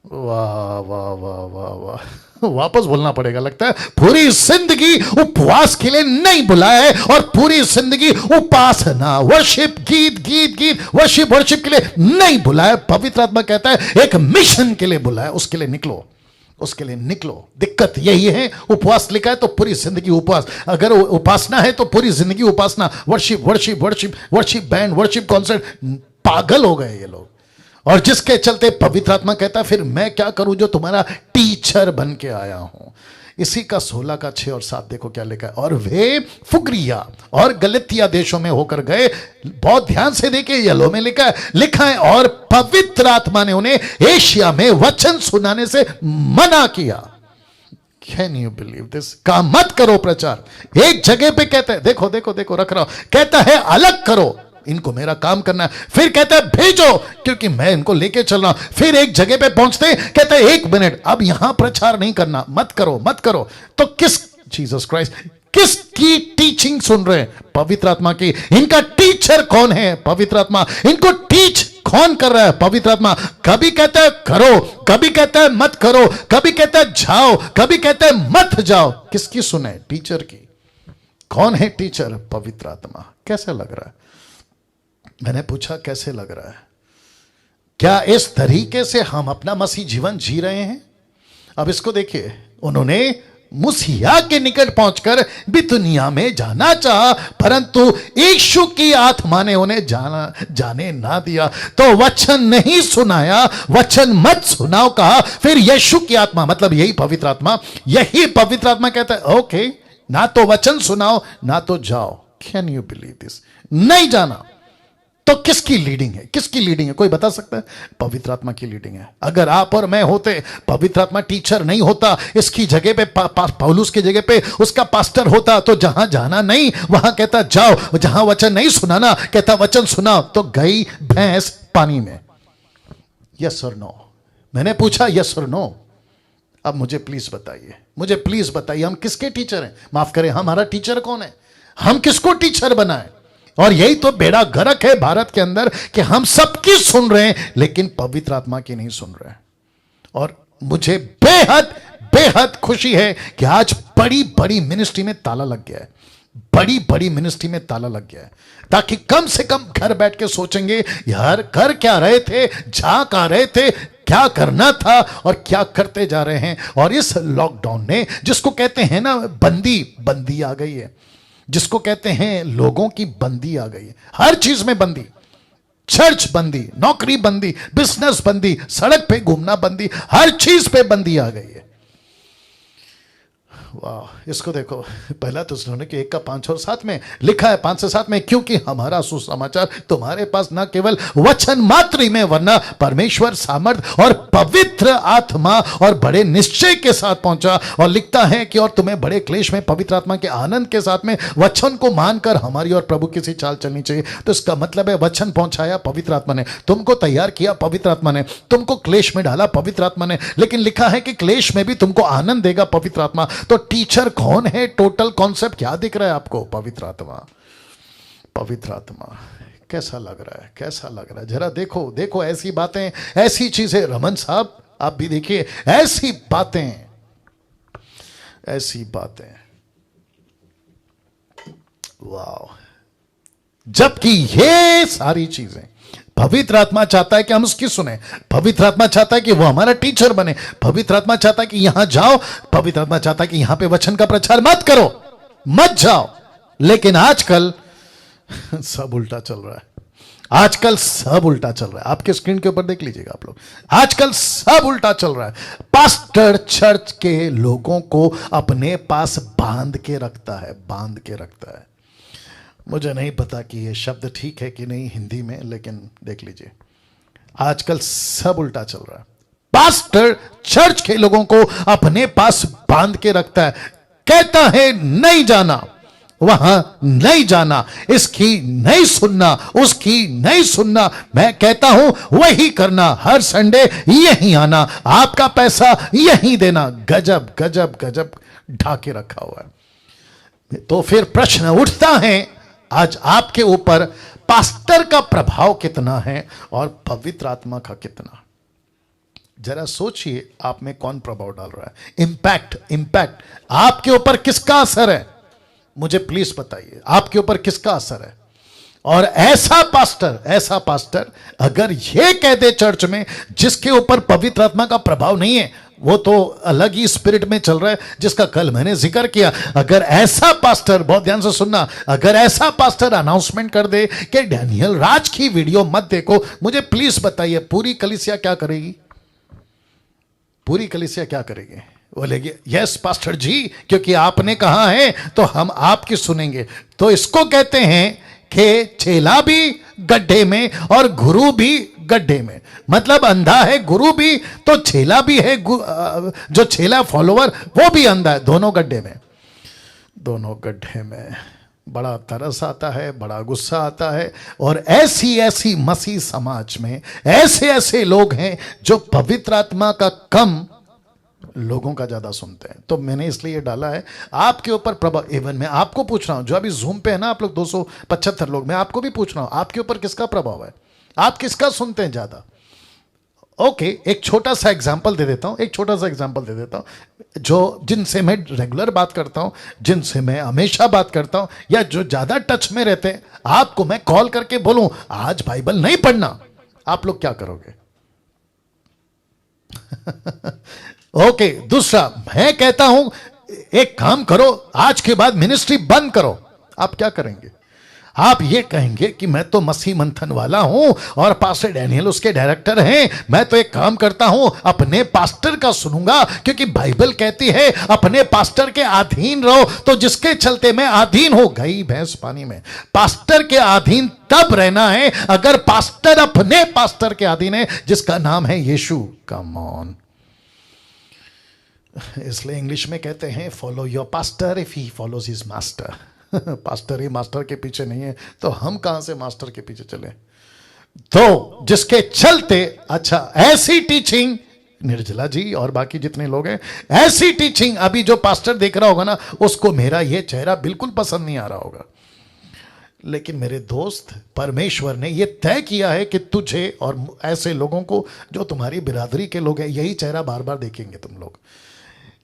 वाह वाह वाह वाह वाह, वापस बोलना पड़ेगा लगता है। पूरी जिंदगी उपवास के लिए नहीं बुलाया है और पूरी जिंदगी उपासना, वर्शिप, गीत गीत गीत, वर्शिप वर्शिप के लिए नहीं बुलाया। पवित्र आत्मा कहता है एक मिशन के लिए बुलाया, उसके लिए निकलो, उसके लिए निकलो। दिक्कत यही है, उपवास लिखा है तो पूरी जिंदगी उपवास, अगर उपासना है तो पूरी जिंदगी उपासना, worship worship worship worship, band, worship concert. पागल हो गए ये लोग। और जिसके चलते पवित्र आत्मा कहता है फिर मैं क्या करूं जो तुम्हारा टीचर बन के आया हूं। इसी का 16 का 6 और 7 देखो क्या लिखा है। और वे फुगरिया और गलतिया देशों में होकर गए। बहुत ध्यान से देखिए, येलो में लिखा है और पवित्र आत्मा ने उन्हें एशिया में वचन सुनाने से मना किया। Can you believe this? कहा मत करो प्रचार। एक जगह पे कहता है, देखो देखो देखो रख रहा हूं, कहता है अलग करो, इनको मेरा काम करना है। फिर कहता है भेजो क्योंकि मैं इनको लेके चल रहा हूं। फिर एक जगह पे पहुंचते कहता है 1 मिनट, अब यहां प्रचार नहीं करना, मत करो मत करो। तो किस, जीसस क्राइस्ट, किसकी टीचिंग सुन रहे हैं? पवित्र आत्मा की। इनका टीचर कौन है? पवित्र आत्मा। इनको टीच कौन कर रहा है? पवित्र आत्मा। कभी कहता है करो, कभी कहता है मत करो, कभी कहता है जाओ, कभी कहता है मत जाओ। किसकी सुने? टीचर की। कौन है टीचर? पवित्र आत्मा। कैसे लग रहा है? मैंने पूछा कैसे लग रहा है? क्या इस तरीके से हम अपना मसीह जीवन जी रहे हैं? अब इसको देखिए, उन्होंने मुसिया के निकट पहुंचकर बितुनिया में जाना चाहा, परंतु यीशु की आत्मा ने उन्हें जाने ना दिया। तो वचन नहीं सुनाया, वचन मत सुनाओ कहा। फिर यीशु की आत्मा, मतलब यही पवित्र आत्मा, यही पवित्र आत्मा कहता है ओके, ना तो वचन सुनाओ ना तो जाओ। Can you believe this? नहीं जाना। तो किसकी लीडिंग है? किसकी लीडिंग है? कोई बता सकता है? पवित्र आत्मा की लीडिंग है। अगर आप और मैं होते, पवित्र आत्मा टीचर नहीं होता, इसकी जगह पे पौलुस की जगह पे उसका पास्टर होता, तो जहां जाना नहीं वहां कहता जाओ, जहां वचन नहीं सुनाना कहता वचन सुनाओ। तो गई भैंस पानी में। यस और नो? मैंने पूछा यस और नो। अब मुझे प्लीज बताइए, मुझे प्लीज बताइए, हम किसके टीचर हैं? माफ करें, हमारा टीचर कौन है? हम किसको टीचर बनाए? और यही तो बेड़ा गर्क है भारत के अंदर कि हम सबकी सुन रहे हैं लेकिन पवित्र आत्मा की नहीं सुन रहे हैं। और मुझे बेहद बेहद खुशी है कि आज बड़ी बड़ी मिनिस्ट्री में ताला लग गया है, बड़ी बड़ी मिनिस्ट्री में ताला लग गया है, ताकि कम से कम घर बैठ के सोचेंगे यार कर क्या रहे थे, जा कहां रहे थे, क्या करना था और क्या करते जा रहे हैं। और इस लॉकडाउन ने, जिसको कहते हैं ना बंदी आ गई है, जिसको कहते हैं लोगों की बंदी आ गई है, हर चीज में बंदी, चर्च बंदी, नौकरी बंदी, बिजनेस बंदी, सड़क पे घूमना बंदी, हर चीज पे बंदी आ गई है। वाह, इसको देखो, पहला तो सुनने के 1 का 5 और 7 में लिखा है, 5 से 7 में, क्योंकि हमारा सुसमाचार तुम्हारे पास न केवल वचन मात्र ही में वरना परमेश्वर सामर्थ और पवित्र आत्मा और बड़े निश्चय के साथ पहुंचा। और लिखता है कि और तुम्हें बड़े क्लेश में पवित्र आत्मा के आनंद के साथ में वचन को मानकर हमारी और प्रभु की सी चाल चलनी चाहिए। तो इसका मतलब है वचन पहुंचाया पवित्र आत्मा ने, तुमको तैयार किया पवित्र आत्मा ने, तुमको क्लेश में डाला पवित्र आत्मा ने, लेकिन लिखा है कि क्लेश में भी तुमको आनंद देगा पवित्र आत्मा। तो टीचर कौन है? टोटल कॉन्सेप्ट क्या दिख रहा है आपको? पवित्र आत्मा। पवित्र आत्मा कैसा लग रहा है? कैसा लग रहा है? जरा देखो देखो, ऐसी बातें, ऐसी चीजें। रमन साहब आप भी देखिए, ऐसी बातें, ऐसी बातें, वाह। जबकि ये सारी चीजें पवित्र आत्मा चाहता है कि हम उसकी सुने, पवित्र आत्मा चाहता है कि वो हमारा टीचर बने, पवित्र आत्मा चाहता है कि यहां जाओ, पवित्र आत्मा चाहता है कि यहां पे वचन का प्रचार मत करो, मत जाओ। लेकिन आजकल सब उल्टा चल रहा है, आजकल सब उल्टा चल रहा है। आपके स्क्रीन के ऊपर देख लीजिएगा आप लोग, आजकल सब उल्टा चल रहा है। पास्टर चर्च के लोगों को अपने पास बांध के रखता है, बांध के रखता है। मुझे नहीं पता कि ये शब्द ठीक है कि नहीं हिंदी में, लेकिन देख लीजिए आजकल सब उल्टा चल रहा है। पास्टर चर्च के लोगों को अपने पास बांध के रखता है, कहता है नहीं जाना, वहां नहीं जाना, इसकी नहीं सुनना, उसकी नहीं सुनना, मैं कहता हूं वही करना, हर संडे यहीं आना, आपका पैसा यहीं देना। गजब गजब गजब ढाके रखा हुआ है। तो फिर प्रश्न उठता है आज आपके ऊपर पास्टर का प्रभाव कितना है और पवित्र आत्मा का कितना। जरा सोचिए आप में कौन प्रभाव डाल रहा है। इंपैक्ट आपके ऊपर किसका असर है, मुझे प्लीज बताइए, आपके ऊपर किसका असर है। और ऐसा पास्टर अगर यह कह दे चर्च में जिसके ऊपर पवित्र आत्मा का प्रभाव नहीं है, वो तो अलग ही स्पिरिट में चल रहा है, जिसका कल मैंने जिक्र किया। अगर ऐसा पास्टर, बहुत ध्यान से सुनना, अगर ऐसा पास्टर अनाउंसमेंट कर दे कि डैनियल राज की वीडियो मत देखो, मुझे प्लीज बताइए पूरी कलीसिया क्या करेगी? पूरी कलीसिया क्या करेगी? बोलेगी यस पास्टर जी, क्योंकि आपने कहा है तो हम आपकी सुनेंगे। तो इसको कहते हैं कि चेला भी गड्ढे में और गुरु भी गड्ढे में। मतलब अंधा है गुरु भी, तो चेला भी है, जो चेला फॉलोवर वो भी अंधा है, दोनों गड्ढे में, दोनों गड्ढे में। बड़ा तरस आता है, बड़ा गुस्सा आता है। और ऐसी ऐसी मसीह समाज में ऐसे ऐसे लोग हैं जो पवित्र आत्मा का कम, लोगों का ज्यादा सुनते हैं। तो मैंने इसलिए डाला है आपके ऊपर प्रभाव। इवन मैं आपको पूछ रहा हूं, जो अभी जूम पे है ना आप लोग 275 लोग, मैं आपको भी पूछ रहा हूं आपके ऊपर किसका प्रभाव है, आप किसका सुनते हैं ज्यादा। ओके, एक छोटा सा एग्जांपल दे देता हूं, जो जिनसे मैं रेगुलर बात करता हूं, जिनसे मैं हमेशा बात करता हूं, या जो ज्यादा टच में रहते हैं, आपको मैं कॉल करके बोलूं आज बाइबल नहीं पढ़ना, आप लोग क्या करोगे? ओके, दूसरा मैं कहता हूं एक काम करो, आज के बाद मिनिस्ट्री बंद करो, आप क्या करेंगे? आप ये कहेंगे कि मैं तो मसीह मंथन वाला हूं और पास्टर डैनियल उसके डायरेक्टर हैं, मैं तो एक काम करता हूं अपने पास्टर का सुनूंगा, क्योंकि बाइबल कहती है अपने पास्टर के अधीन रहो। तो जिसके चलते मैं अधीन हो गई भैंस पानी में। पास्टर के अधीन तब रहना है अगर पास्टर अपने पास्टर के अधीन है, जिसका नाम है यीशु। Come on. इसलिए इंग्लिश में कहते हैं follow your pastor if he follows his master. Pastor he master के पीछे नहीं है तो हम कहां से मास्टर के पीछे चले? तो जिसके चलते, अच्छा ऐसी टीचिंग, निर्जला जी और बाकी जितने लोग हैं, ऐसी टीचिंग अभी जो पास्टर देख रहा होगा ना, उसको मेरा ये चेहरा बिल्कुल पसंद नहीं आ रहा होगा। लेकिन मेरे दोस्त, परमेश्वर ने यह तय किया है कि तुझे और ऐसे लोगों को जो तुम्हारी बिरादरी के लोग हैं, यही चेहरा बार बार देखेंगे तुम लोग।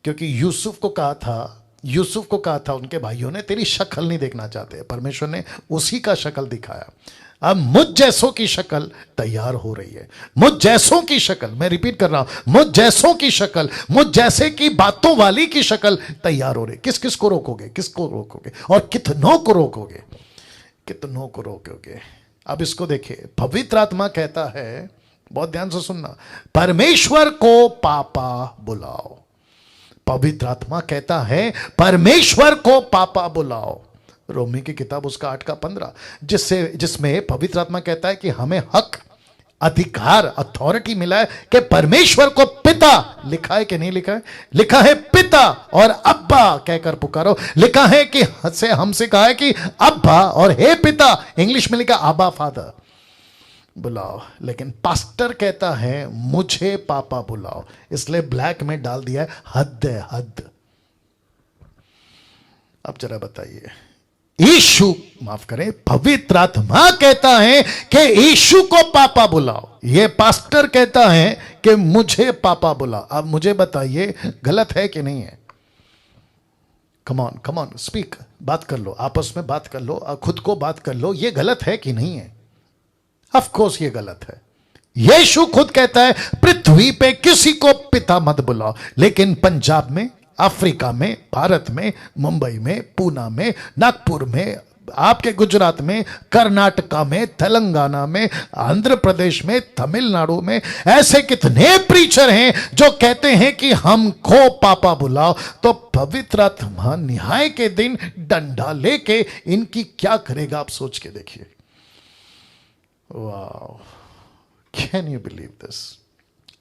क्योंकि यूसुफ को कहा था उनके भाइयों ने, तेरी शक्ल नहीं देखना चाहते, परमेश्वर ने उसी का शक्ल दिखाया। अब मुझ जैसों की शक्ल तैयार हो रही है, मुझ जैसों की शक्ल, मैं रिपीट कर रहा हूं, मुझ जैसों की शक्ल, मुझ जैसे की बातों वाली की शक्ल तैयार हो रही। किस किस को रोकोगे? किसको रोकोगे? और कितनों को रोकोगे? कितनों को रोकोगे? अब इसको देखिए, पवित्र आत्मा कहता है, बहुत ध्यान से सुनना, परमेश्वर को पापा बुलाओ। पवित्र आत्मा कहता है परमेश्वर को पापा बुलाओ। रोमी की किताब उसका 8:15, जिसमें पवित्र आत्मा कहता है कि हमें हक, अधिकार, अथॉरिटी मिला है कि परमेश्वर को पिता, लिखा है कि नहीं लिखा है? लिखा है पिता और अब्बा कहकर पुकारो। लिखा है कि हमसे कहा है कि अब्बा और हे पिता, इंग्लिश में लिखा आबा फादर बुलाओ। लेकिन पास्टर कहता है मुझे पापा बुलाओ, इसलिए ब्लैक में डाल दिया है हद है, हद। अब जरा बताइए, यीशु, माफ करें, पवित्र आत्मा कहता है कि यीशु को पापा बुलाओ, ये पास्टर कहता है कि मुझे पापा बुलाओ। अब मुझे बताइए गलत है कि नहीं है? कम ऑन स्पीक, बात कर लो, आपस में बात कर लो, खुद को बात कर लो, ये गलत है कि नहीं है? ऑफ कोर्स ये गलत है। यीशु खुद कहता है पृथ्वी पे किसी को पिता मत बुलाओ, लेकिन पंजाब में, अफ्रीका में, भारत में, मुंबई में, पूना में, नागपुर में, आपके गुजरात में, कर्नाटका में, तेलंगाना में, आंध्र प्रदेश में, तमिलनाडु में ऐसे कितने प्रीचर हैं जो कहते हैं कि हमको पापा बुलाओ। तो पवित्र आत्मा न्याय के दिन डंडा लेके इनकी क्या करेगा, आप सोच के देखिए। वाह, कैन यू बिलीव दिस?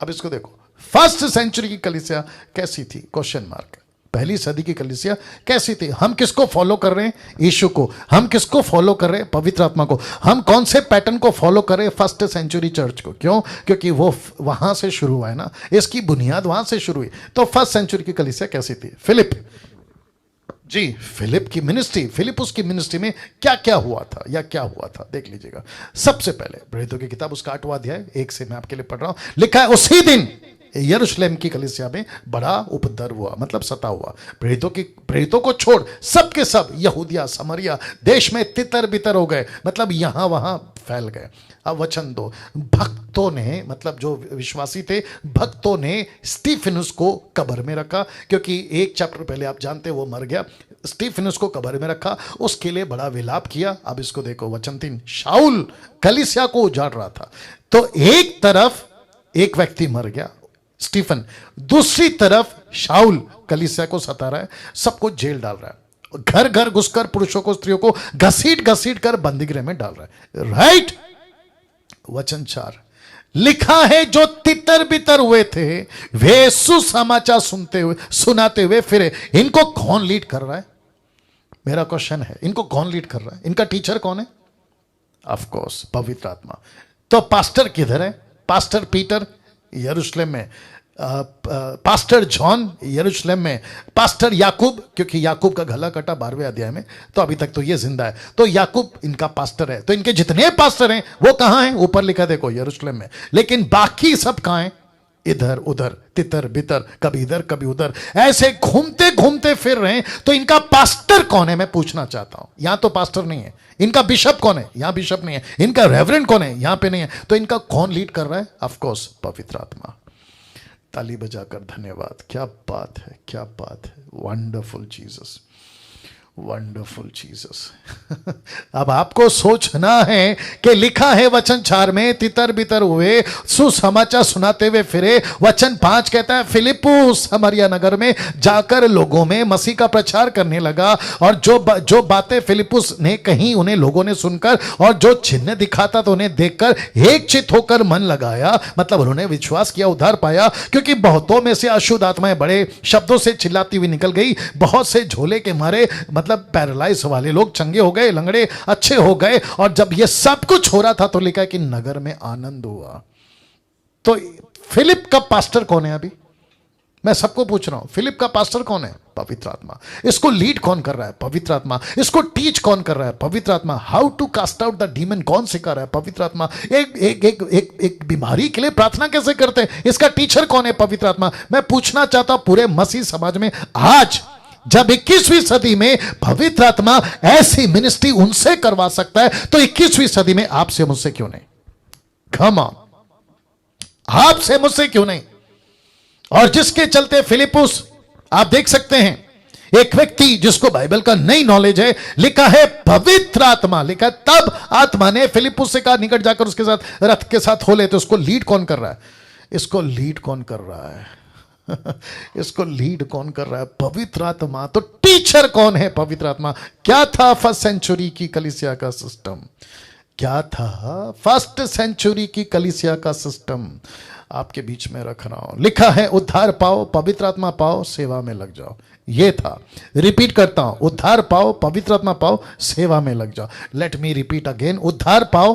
अब इसको देखो, फर्स्ट सेंचुरी की कलीसिया कैसी थी? Question mark. पहली सदी की कलीसिया कैसी थी? हम किसको फॉलो कर रहे हैं? यीशु को। हम किसको फॉलो कर रहे हैं? पवित्र आत्मा को। हम कौन से पैटर्न को फॉलो कर रहे हैं? फर्स्ट सेंचुरी चर्च को। क्यों? क्योंकि वो वहां से शुरू हुआ है ना, इसकी बुनियाद वहां से शुरू हुई। तो फर्स्ट सेंचुरी की कलीसिया कैसी थी? फिलिप जी, फिलिप की मिनिस्ट्री, फिलिपुस की मिनिस्ट्री में क्या क्या हुआ था या क्या हुआ था देख लीजिएगा। सबसे पहले प्रेरितों की किताब उसका 8वां अध्याय 1 से मैं आपके लिए पढ़ रहा हूं। लिखा है उसी दिन यरूशलेम की कलीसिया में बड़ा उपद्रव हुआ, मतलब सता हुआ। प्रेरितों को छोड़ सबके सब यहूदिया समरिया देश में तितर बितर हो गए, मतलब यहां वहां फैल गए। अब वचन 2, भक्तों ने, मतलब जो विश्वासी थे, भक्तों ने स्टीफेनुस को कब्र में रखा, क्योंकि एक चैप्टर पहले आप जानते वो मर गया। स्टीफेनुस को कब्र में रखा, उसके लिए बड़ा विलाप किया। अब इसको देखो वचन 3, शाऊल कलीसिया को उजाड़ रहा था। तो एक तरफ एक व्यक्ति मर गया स्टीफन, दूसरी तरफ शाऊल कलीसिया को सता रहा है, सबको जेल डाल रहा है, घर घर घुसकर पुरुषों को स्त्रियों को घसीट घसीट कर बंदीगृह में डाल रहा है। राइट। वचन 4 लिखा है जो तितर बितर हुए थे वे सुसमाचार सुनाते हुए फिरे। इनको कौन लीड कर रहा है? मेरा क्वेश्चन है, इनको कौन लीड कर रहा है? इनका टीचर कौन है? ऑफ कोर्स पवित्र आत्मा। तो पास्टर किधर है? पास्टर पीटर यरूशलेम में, पास्टर जॉन यरूशलेम में, पास्टर याकूब, क्योंकि याकूब का गला कटा 12वें अध्याय में, तो अभी तक तो ये जिंदा है, तो याकूब इनका पास्टर है। तो इनके जितने पास्टर हैं वो कहां हैं? ऊपर लिखा देखो यरूशलेम में। लेकिन बाकी सब कहां हैं? इधर उधर तितर बितर, कभी इधर कभी उधर, ऐसे घूमते घूमते फिर रहे हैं। तो इनका पास्टर कौन है मैं पूछना चाहता हूं। यहां तो पास्टर नहीं है। इनका बिशप कौन है? यहां बिशप नहीं है। इनका रेवरेंड कौन है? यहां पे नहीं है। तो इनका कौन लीड कर रहा है? ऑफ कोर्स पवित्र आत्मा। ताली बजाकर धन्यवाद। क्या बात है, क्या बात है। Wonderful Jesus, wonderful Jesus. अब आपको सोचना है कि लिखा है वचन 4 में तितर बितर हुए सुसमाचार सुनाते हुए फिरे। वचन 5 कहता है फिलिपुस समरिया नगर में जाकर लोगों में मसीह का प्रचार करने लगा, और जो बातें फिलिपुस ने कही उन्हें लोगों ने सुनकर, और जो चिन्ह दिखाता तो उन्हें देखकर एक चित होकर मन लगाया, मतलब उन्होंने विश्वास किया, उद्धार पाया। क्योंकि बहुतों में से अशुद्ध आत्माएं बड़े शब्दों से चिल्लाती हुई निकल गई। बहुत से झोले के मारे, मतलब पैरालाइज वाले लोग चंगे हो गए, लंगड़े अच्छे हो गए। और जब ये सब कुछ हो रहा था तो लिखा है कि नगर में आनंद हुआ। तो फिलिप का पास्टर कौन है? अभी मैं सबको पूछ रहा हूं, फिलिप का पास्टर कौन है? पवित्र आत्मा। इसको लीड कौन कर रहा है? पवित्र आत्मा। इसको टीच कौन कर रहा है? पवित्र आत्मा। How to cast out the demon कौन सिखा रहा है? पवित्र आत्मा। एक बीमारी के लिए प्रार्थना कैसे करते हैं, इसका टीचर कौन है? पवित्र आत्मा। मैं पूछना चाहता हूं पूरे मसीह समाज में आज जब 21वीं सदी में पवित्र आत्मा ऐसी मिनिस्ट्री उनसे करवा सकता है, तो 21वीं सदी में आपसे मुझसे क्यों नहीं? कम ऑन, आपसे मुझसे क्यों नहीं? और जिसके चलते फिलिपुस, आप देख सकते हैं, एक व्यक्ति जिसको बाइबल का नई नॉलेज है, लिखा है पवित्र आत्मा, लिखा है तब आत्मा ने फिलिपुस से कहा निकट जाकर उसके साथ रथ के साथ हो ले। तो उसको लीड कौन कर रहा है? इसको लीड कौन कर रहा है? इसको लीड कौन कर रहा है? पवित्र आत्मा। तो टीचर कौन है? पवित्र आत्मा। क्या था फर्स्ट सेंचुरी की कलीसिया का सिस्टम? क्या था फर्स्ट सेंचुरी की कलीसिया का सिस्टम? आपके बीच में रख रहा हूं। लिखा है उद्धार पाओ, पवित्र आत्मा पाओ, सेवा में लग जाओ। ये था। रिपीट करता हूं, उद्धार पाओ, पवित्र आत्मा पाओ, सेवा में लग जाओ। लेट मी रिपीट अगेन, उद्धार पाओ,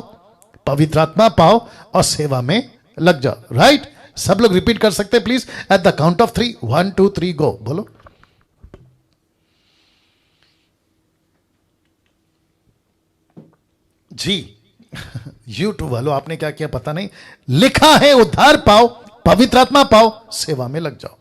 पवित्र आत्मा पाओ और सेवा में लग जाओ। राइट? सब लोग रिपीट कर सकते हैं please? At the count of 3, 1 2 3 गो। बोलो। जी यूट्यूब वालों, आपने क्या किया पता नहीं। लिखा है उद्धार पाओ, पवित्र आत्मा पाओ, सेवा में लग जाओ।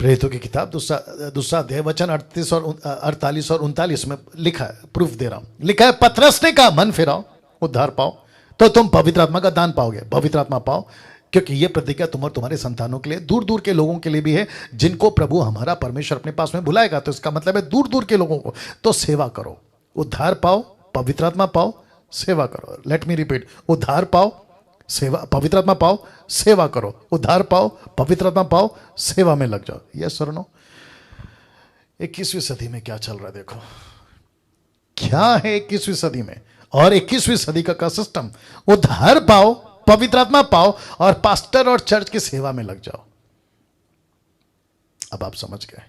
प्रेरितों की किताब दूसरा अध्याय वचन 48 और 39 में लिखा है, प्रूफ दे रहा हूं। लिखा है पतरस ने कहा मन फिराओ, उद्धार पाओ तो तुम पवित्र आत्मा का दान पाओगे। पवित्र आत्मा पाओ क्योंकि यह प्रतिज्ञा तुम और तुम्हारे संतानों के लिए, दूर दूर के लोगों के लिए भी है जिनको प्रभु हमारा परमेश्वर अपने पास में बुलाएगा। तो इसका मतलब है दूर दूर के लोगों को। तो सेवा करो, उद्धार पाओ, पवित्र आत्मा पाओ, सेवा करो। लेट मी रिपीट, उद्धार पाओ, सेवा, पवित्र आत्मा पाओ, सेवा करो। उद्धार पाओ, पवित्र आत्मा पाओ, सेवा में लग जाओ। यस और नो? 21वीं सदी में क्या चल रहा है देखो, क्या है 21वीं सदी में और 21वीं सदी का सिस्टम। उद्धार पाओ, पवित्र आत्मा पाओ और पास्टर और चर्च की सेवा में लग जाओ। अब आप समझ गए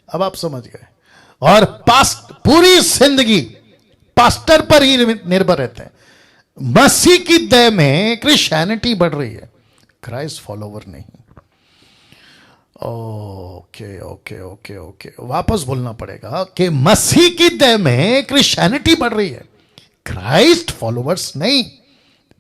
अब आप समझ गए। और पूरी जिंदगी पास्टर पर ही निर्भर रहते हैं। मसीह की दया में क्रिश्चियनिटी बढ़ रही है, क्राइस्ट फॉलोवर नहीं। ओके ओके ओके ओके, वापस बोलना पड़ेगा कि मसीह की दया में क्रिश्चियनिटी बढ़ रही है, क्राइस्ट फॉलोवर्स नहीं।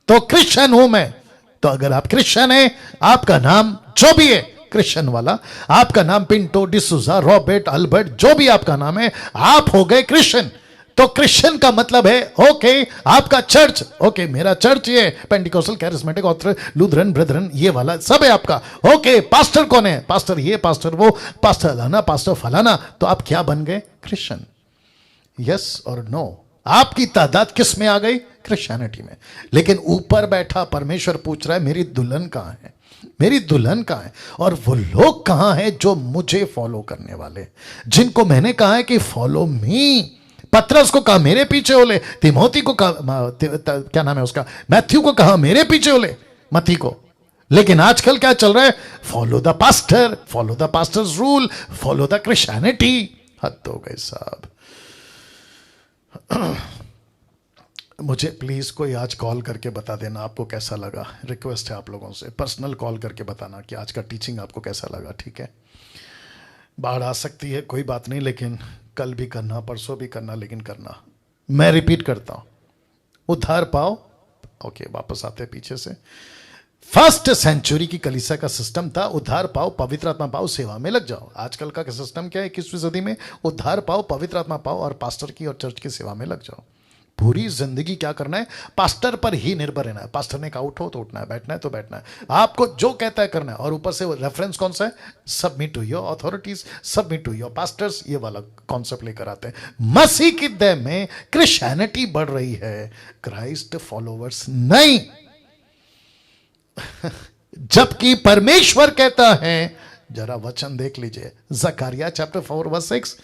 तो क्रिश्चियन हूं मैं, तो अगर आप क्रिश्चियन हैं, आपका नाम जो भी है क्रिश्चियन वाला, आपका नाम पिंटो, डिसूजा, रॉबर्ट, अल्बर्ट, जो भी आपका नाम है, आप हो गए क्रिश्चियन। तो क्रिश्चियन का मतलब है ओके आपका चर्च, ओके मेरा चर्च ये Pentecostal, charismatic, Orthodox, Lutheran, Brethren, ये वाला सब है आपका। ओके पास्टर कौन है? पास्टर ये, पास्टर वो, पास्टर लाना, पास्टर फलाना। तो आप क्या बन गए? क्रिश्चियन। यस और नो? आपकी तादाद किस में आ गई? क्रिश्चियनिटी में। लेकिन ऊपर बैठा परमेश्वर पूछ रहा है मेरी दुल्हन कहां है? मेरी दुल्हन कहां है? और वो लोग कहां हैं जो मुझे फॉलो करने वाले, जिनको मैंने कहा है कि फॉलो मी। पतरस को कहा मेरे पीछे हो ले, तिमोथी को कहा, क्या नाम है उसका, मैथ्यू को कहा मेरे पीछे हो ले, मती को। लेकिन आजकल क्या चल रहा है? Follow the pastor, follow the pastors rule, follow the Christianity. हद हो गई साहब। मुझे प्लीज कोई आज कॉल करके बता देना आपको कैसा लगा। रिक्वेस्ट है आप लोगों से, पर्सनल कॉल करके बताना कि आज का टीचिंग आपको कैसा लगा। ठीक है, बाढ़ आ सकती है, कोई बात नहीं, लेकिन कल भी करना, परसों भी करना, लेकिन करना। मैं रिपीट करता हूं, उद्धार पाओ। ओके, वापस आते हैं पीछे से। फर्स्ट सेंचुरी की कलीसिया का सिस्टम था उद्धार पाओ, पवित्र आत्मा पाओ, सेवा में लग जाओ। आजकल का सिस्टम क्या है 21वीं सदी में? उद्धार पाओ, पवित्र आत्मा पाओ और पास्टर की और चर्च की सेवा में लग जाओ। पूरी जिंदगी क्या करना है? पास्टर पर ही निर्भर रहना है। पास्टर ने कहा उठो तो उठना है, बैठना है तो बैठना है, आपको जो कहता है करना है। और ऊपर से रेफरेंस कौन सा है? Submit to your authorities, submit to your pastors, ये वाला कॉन्सेप्ट लेकर आते हैं। मसीह की दया में क्रिश्चियनिटी बढ़ रही है, क्राइस्ट फॉलोवर्स नहीं। जबकि परमेश्वर कहता है, जरा वचन देख लीजिए, जकरिया चैप्टर 4 वर्स 6,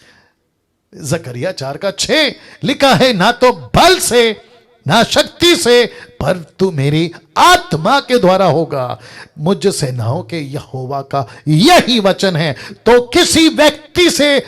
जकरिया 4:6 लिखा है, ना तो बल से ना शक्ति से, पर तू मेरी आत्मा के द्वारा होगा। मुझ सेनाओं के यहोवा का यही वचन है। तो किसी व्यक्ति से,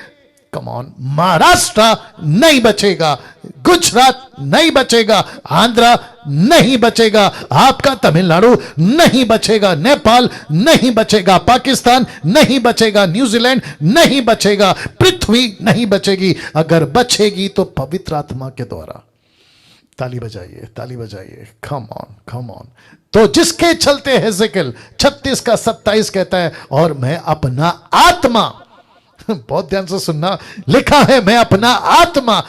कम ऑन, महाराष्ट्र नहीं बचेगा, गुजरात नहीं बचेगा, आंध्रा नहीं बचेगा, आपका तमिलनाडु नहीं बचेगा, नेपाल नहीं बचेगा, पाकिस्तान नहीं बचेगा, न्यूजीलैंड नहीं बचेगा, पृथ्वी नहीं बचेगी। अगर बचेगी तो पवित्र आत्मा के द्वारा। ताली बजाइए, ताली बजाइए, कम ऑन, कम ऑन। तो जिसके चलते हेजेकिएल 36:27 कहता है, और मैं अपना आत्मा, बहुत ध्यान से सुनना, लिखा है मैं अपना आत्मा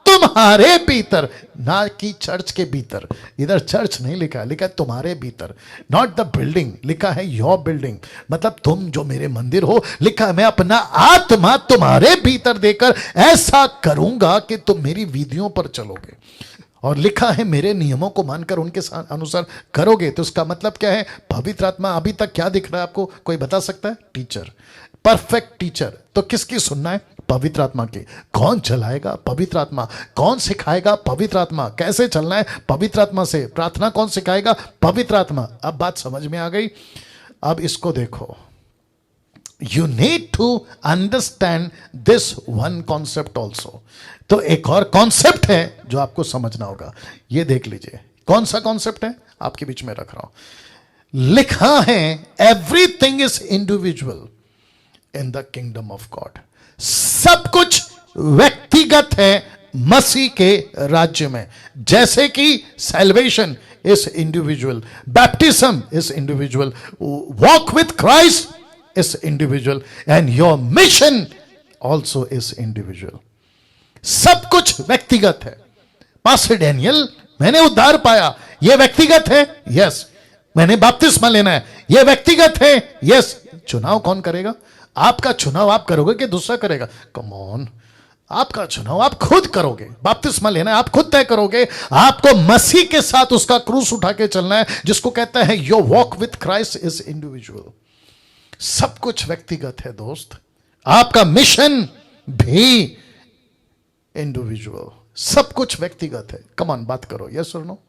तुम्हारे भीतर, ना कि चर्च के भीतर। इधर चर्च नहीं लिखा है, लिखा है तुम्हारे भीतर, नॉट द बिल्डिंग, लिखा है योर बिल्डिंग, मतलब तुम जो मेरे मंदिर हो। लिखा है मैं अपना आत्मा तुम्हारे भीतर देकर ऐसा करूंगा कि तुम मेरी विधियों पर चलोगे। और लिखा है मेरे नियमों को मानकर उनके अनुसार करोगे। तो उसका मतलब क्या है? पवित्र आत्मा अभी तक क्या दिख रहा है आपको? कोई बता सकता है? Teacher, perfect teacher. तो किसकी सुनना है? पवित्र आत्मा की। कौन चलाएगा? पवित्र आत्मा। कौन सिखाएगा? पवित्र आत्मा। कैसे चलना है? पवित्र आत्मा से। प्रार्थना कौन सिखाएगा? पवित्र आत्मा। अब बात समझ में आ गई? अब इसको देखो, you need to understand this one concept also. तो एक और कॉन्सेप्ट है जो आपको समझना होगा, ये देख लीजिए। कौन सा कॉन्सेप्ट है? आपके बीच में रख रहा हूं। लिखा है everything is individual in the kingdom of God. सब कुछ व्यक्तिगत है मसीह के राज्य में। जैसे कि salvation is individual, baptism is individual, walk with Christ is individual, and your mission also is individual. सब कुछ व्यक्तिगत है। पास्टर डैनियल, मैंने उद्धार पाया, यह व्यक्तिगत है। यस। मैंने बपतिस्मा लेना है, यह व्यक्तिगत है। यस। चुनाव कौन करेगा? आपका चुनाव आप करोगे कि दूसरा करेगा? कम ऑन, आपका चुनाव आप खुद करोगे। बपतिस्मा लेना है, आप खुद तय करोगे। आपको मसीह के साथ उसका क्रूस उठा के चलना है, जिसको कहता है your walk with Christ is individual. सब कुछ व्यक्तिगत है दोस्त। आपका मिशन भी इंडिविजुअल, सब कुछ व्यक्तिगत है। कम ऑन, बात करो, यस और नो?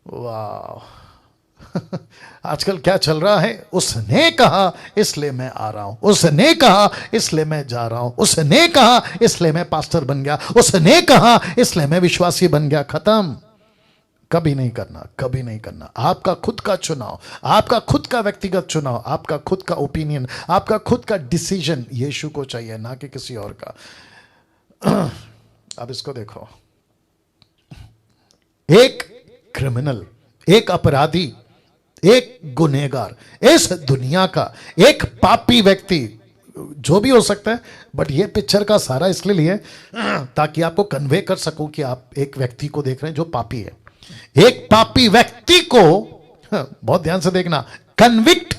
वाह आजकल क्या चल रहा है? उसने कहा इसलिए मैं आ रहा हूं, उसने कहा इसलिए मैं जा रहा हूं, उसने कहा इसलिए मैं पास्टर बन गया, उसने कहा इसलिए मैं विश्वासी बन गया। खत्म। कभी नहीं करना, कभी नहीं करना। आपका खुद का चुनाव, आपका खुद का व्यक्तिगत चुनाव, आपका खुद का ओपिनियन, आपका खुद का डिसीजन यीशु को चाहिए, ना कि किसी और का। अब इसको देखो, एक क्रिमिनल, एक अपराधी, एक गुनहगार, इस दुनिया का एक पापी व्यक्ति, जो भी हो सकता है, बट ये पिक्चर का सारा इसलिए लिए ताकि आपको कन्वे कर सकूं कि आप एक व्यक्ति को देख रहे हैं जो पापी है। एक पापी व्यक्ति को, बहुत ध्यान से देखना, कन्विक्ट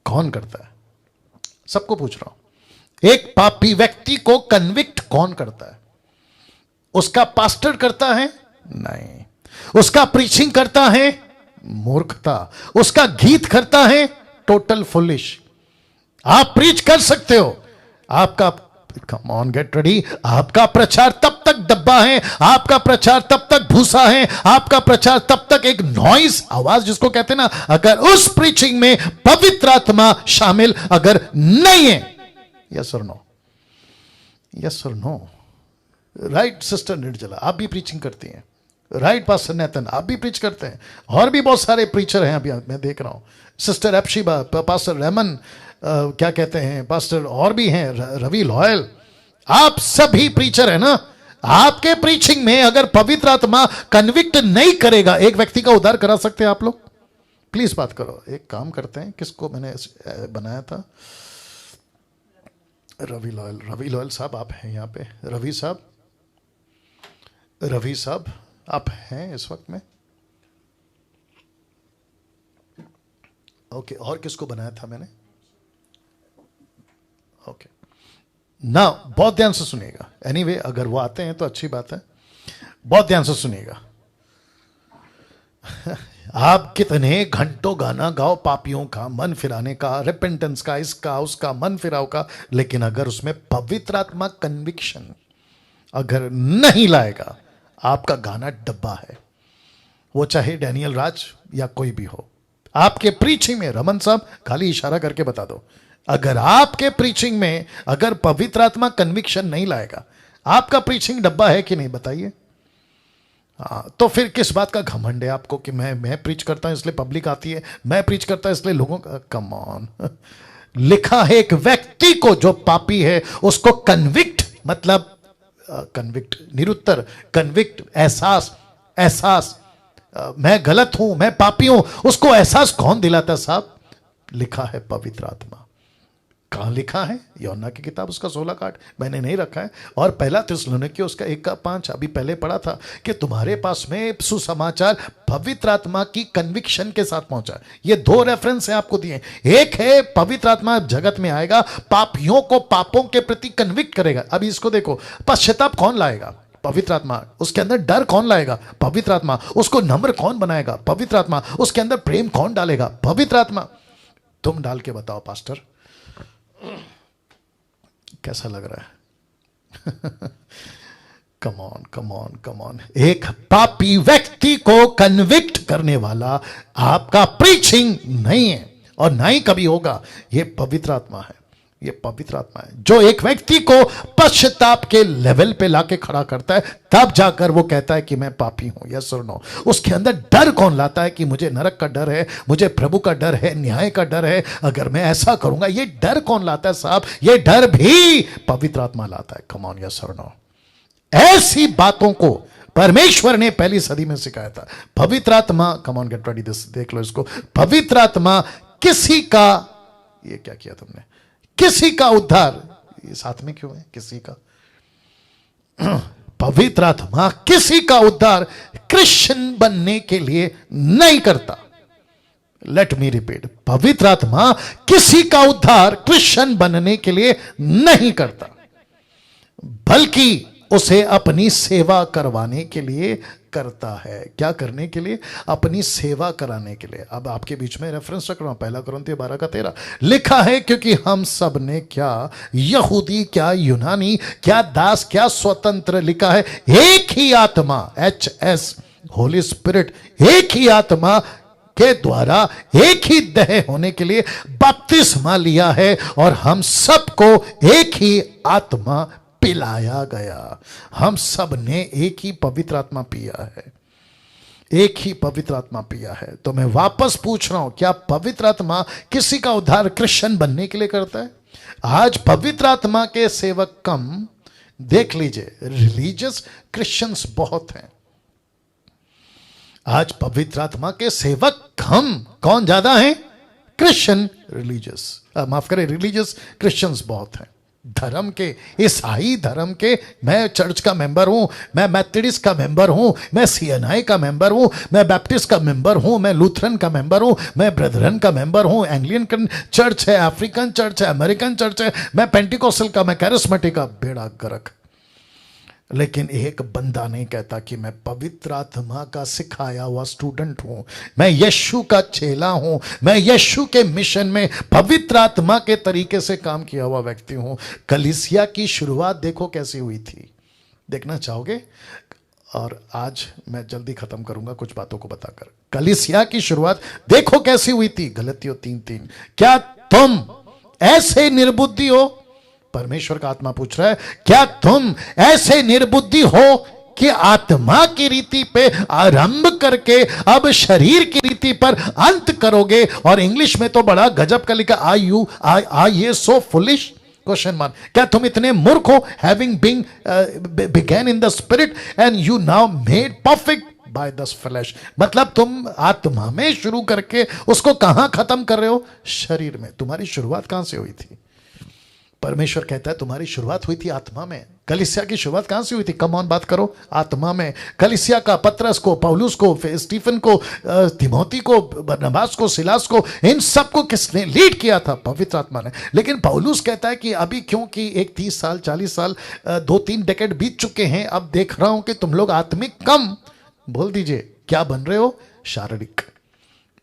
कौन करता है? सबको पूछ रहा हूं, एक पापी व्यक्ति को कन्विक्ट कौन करता है? उसका पास्टर करता है? नहीं। उसका प्रीचिंग करता है? मूर्खता। उसका गीत करता है? Total foolish. आप प्रीच कर सकते हो, आपका, कम ऑन गेट रेडी, आपका प्रचार तब तक डब्बा है, आपका प्रचार तब तक भूसा है, आपका प्रचार तब तक एक नॉइस, आवाज जिसको कहते हैं ना, अगर उस प्रीचिंग में पवित्र आत्मा शामिल अगर नहीं है। यस और नो? यस और नो? राइट सिस्टर निर्जला, आप भी प्रीचिंग करती हैं। राइट पास्टर नेतन, आप भी प्रीच करते हैं। और भी बहुत सारे प्रीचर हैं, अभी मैं देख रहा हूं। सिस्टर एप्शिबा, पास्टर रेमन, क्या कहते हैं, पास्टर और भी हैं, रवि लॉयल, आप सभी प्रीचर है ना। आपके प्रीचिंग में अगर पवित्र आत्मा कन्विक्ट नहीं करेगा, एक व्यक्ति का उद्धार करा सकते हैं आप लोग? प्लीज बात करो। एक काम करते हैं, किसको मैंने बनाया था? रवि लॉयल। रवि लॉयल साहब आप हैं यहाँ पे? रवि साहब, रवि साहब आप हैं इस वक्त में? ओके। और किसको बनाया था मैंने? ओके ना, बहुत ध्यान से सुनिएगा। एनीवे, अगर वो आते हैं तो अच्छी बात है, बहुत ध्यान से सुनिएगा। आप कितने घंटों गाना गाओ पापियों का, मन फिराने का, रिपेंटेंस का, इसका उसका, मन फिराव का, लेकिन अगर उसमें पवित्र आत्मा कन्विक्शन अगर नहीं लाएगा, आपका गाना डब्बा है। वो चाहे डैनियल राज या कोई भी हो। आपके प्रीचिंग में, रमन साहब खाली इशारा करके बता दो, अगर आपके प्रीचिंग में अगर पवित्र आत्मा कन्विक्शन नहीं लाएगा, आपका प्रीचिंग डब्बा है कि नहीं? बताइए। तो फिर किस बात का घमंड है आपको कि मैं प्रीच करता हूं इसलिए पब्लिक आती है, मैं प्रीच करता हूं इसलिए लोगों का? Come on. लिखा है एक व्यक्ति को जो पापी है उसको कन्विक्ट, मतलब कन्विक्ट निरुत्तर, कन्विक्ट एहसास, एहसास मैं गलत हूं, मैं पापी हूं, उसको एहसास कौन दिलाता साहब? लिखा है पवित्र आत्मा। कहां लिखा है? यूहन्ना की किताब उसका 16 का 8, मैंने नहीं रखा है। और पहला थिस्सलुनीके उसका 1 का 5, अभी पहले पढ़ा था कि तुम्हारे पास में सुसमाचार पवित्र आत्मा की कन्विक्शन के साथ पहुंचा। ये 2 रेफरेंस हैं आपको दिए। एक है पवित्र आत्मा जगत में आएगा, पापियों को पापों के प्रति कन्विक्ट करेगा। अभी इसको देखो, पश्चाताप कौन लाएगा? पवित्र आत्मा। उसके अंदर डर कौन लाएगा? पवित्र आत्मा। उसको नम्र कौन बनाएगा? पवित्र आत्मा। उसके अंदर प्रेम कौन डालेगा? पवित्र आत्मा। तुम डाल के बताओ पास्टर, कैसा लग रहा है? Come on, come on, come on. एक पापी व्यक्ति को कन्विक्ट करने वाला आपका प्रीचिंग नहीं है और ना ही कभी होगा। यह पवित्र आत्मा है, ये पवित्र आत्मा है जो एक व्यक्ति को पश्चाताप के लेवल पे लाके खड़ा करता है, तब जाकर वो कहता है कि मैं पापी हूं। यस और नो? उसके अंदर डर कौन लाता है कि मुझे नरक का डर है, मुझे प्रभु का डर है, न्याय का डर है, अगर मैं ऐसा करूंगा। ये डर कौन लाता है साहब? ये डर भी पवित्र आत्मा लाता है। कम ऑन, यस और नो? ऐसी बातों को परमेश्वर ने पहली सदी में सिखाया था। पवित्र आत्मा, come on get ready this, देख लो इसको। पवित्र आत्मा किसी का, ये क्या किया तुमने? किसी का उद्धार, ये साथ में क्यों है? किसी का पवित्र आत्मा किसी का उद्धार क्रिश्चियन बनने के लिए नहीं करता। लेट मी रिपीट, पवित्र आत्मा किसी का उद्धार क्रिश्चियन बनने के लिए नहीं करता, बल्कि उसे अपनी सेवा करवाने के लिए करता है। क्या करने के लिए? अपनी सेवा कराने के लिए। अब आपके बीच में रेफरेंस रख रहा हूं, 1 कुरिन्थियों 12:13 लिखा है, क्योंकि हम सब ने क्या यहूदी क्या यूनानी, क्या दास क्या स्वतंत्र, लिखा है एक ही आत्मा, HS होली स्पिरिट, एक ही आत्मा के द्वारा एक ही देह होने के लिए बपतिस्मा लिया है, और हम सबको एक ही आत्मा पिलाया गया। हम सब ने एक ही पवित्र आत्मा पिया है, एक ही पवित्र आत्मा पिया है। तो मैं वापस पूछ रहा हूं, क्या पवित्र आत्मा किसी का उद्धार क्रिश्चियन बनने के लिए करता है? आज पवित्र आत्मा के सेवक कम, देख लीजिए, रिलीजियस क्रिश्चियंस बहुत हैं। आज पवित्र आत्मा के सेवक कम, कौन ज्यादा है? क्रिश्चियन रिलीजियस, माफ करें, रिलीजियस क्रिश्चियंस बहुत हैं। धर्म के, ईसाई धर्म के, मैं चर्च का मेंबर हूं, मैं मैथोडिस्ट का मेंबर हूं, मैं CNI का मेंबर हूं, मैं बैप्टिस्ट का मेंबर हूं, मैं लूथरन का मेंबर हूं, मैं ब्रदरन का मेंबर हूं, एंग्लियन चर्च है, अफ्रीकन चर्च है, अमेरिकन चर्च है, मैं पेंटिकोस्टल का, मैं कैरिस्मेटिक का, बेड़ा गर्क। लेकिन एक बंदा नहीं कहता कि मैं पवित्र आत्मा का सिखाया हुआ स्टूडेंट हूं, मैं यीशु का चेला हूं, मैं यीशु के मिशन में पवित्र आत्मा के तरीके से काम किया हुआ व्यक्ति हूं। कलीसिया की शुरुआत देखो कैसी हुई थी, देखना चाहोगे? और आज मैं जल्दी खत्म करूंगा कुछ बातों को बताकर। कलीसिया की शुरुआत देखो कैसी हुई थी, गलतियों 3:3। क्या तुम ऐसे निर्बुद्धि हो? परमेश्वर का आत्मा पूछ रहा है, क्या तुम ऐसे निर्बुद्धि हो कि आत्मा की रीति पे आरंभ करके अब शरीर की रीति पर अंत करोगे? और इंग्लिश में तो बड़ा गजब का लिखा, आर ये सो फुलिश? Question mark. क्या तुम इतने मूर्ख हो? Having been begun in the spirit and you now made perfect by the flesh. मतलब तुम आत्मा में शुरू करके उसको कहां खत्म कर रहे हो? शरीर में। तुम्हारी शुरुआत कहां से हुई थी? परमेश्वर कहता है तुम्हारी शुरुआत हुई थी आत्मा में। कलीसिया की शुरुआत कहां से हुई थी? कम ऑन बात करो, आत्मा में। कलीसिया का पतरस को, पौलुस को, स्टीफन को, तिमोथी को, बरनबास को, सिलास को, इन सबको किसने लीड किया था? पवित्र आत्मा ने। लेकिन पौलुस कहता है कि अभी क्योंकि एक 30 साल 40 साल 2-3 डेकेड बीत चुके हैं, अब देख रहा हूं कि तुम लोग आत्मिक कम, बोल दीजिए क्या बन रहे हो? शारीरिक।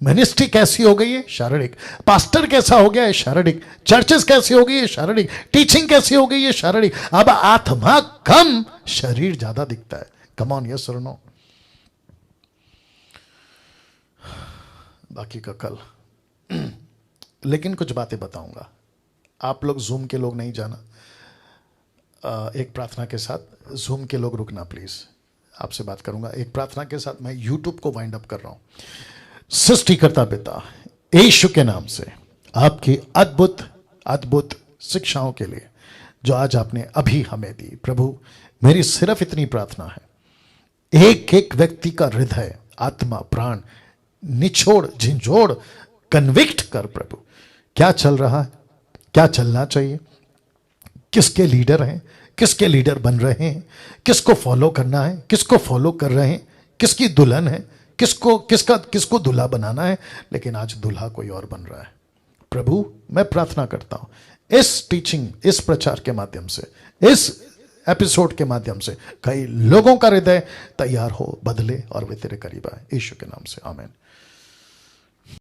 मिनिस्ट्री कैसी हो गई है? शारीरिक। पास्टर कैसा हो गया है? शारीरिक। चर्चेस कैसी हो गई है? शारीरिक। टीचिंग कैसी हो गई है? शारीरिक। अब आत्मा कम, शरीर ज्यादा दिखता है। कम ऑन, यस और नो? बाकी का कल। लेकिन कुछ बातें बताऊंगा, आप लोग जूम के लोग नहीं जाना। एक प्रार्थना के साथ, जूम के लोग रुकना प्लीज, आपसे बात करूंगा। एक प्रार्थना के साथ मैं यूट्यूब को वाइंड अप कर रहा हूं। सृष्टिकर्ता पिता, यीशु के नाम से आपकी अद्भुत अद्भुत शिक्षाओं के लिए जो आज आपने अभी हमें दी, प्रभु मेरी सिर्फ इतनी प्रार्थना है, एक एक व्यक्ति का हृदय, आत्मा, प्राण निचोड़, झिंझोड़, कन्विक्ट कर प्रभु। क्या चल रहा है, क्या चलना चाहिए, किसके लीडर हैं, किसके लीडर बन रहे हैं, किसको फॉलो करना है, किसको फॉलो कर रहे हैं, किसकी दुल्हन है, किसको दूल्हा बनाना है। लेकिन आज दूल्हा कोई और बन रहा है। प्रभु मैं प्रार्थना करता हूं इस टीचिंग, इस प्रचार के माध्यम से, इस एपिसोड के माध्यम से कई लोगों का हृदय तैयार हो, बदले और वे तेरे करीब आए। यीशु के नाम से आमीन।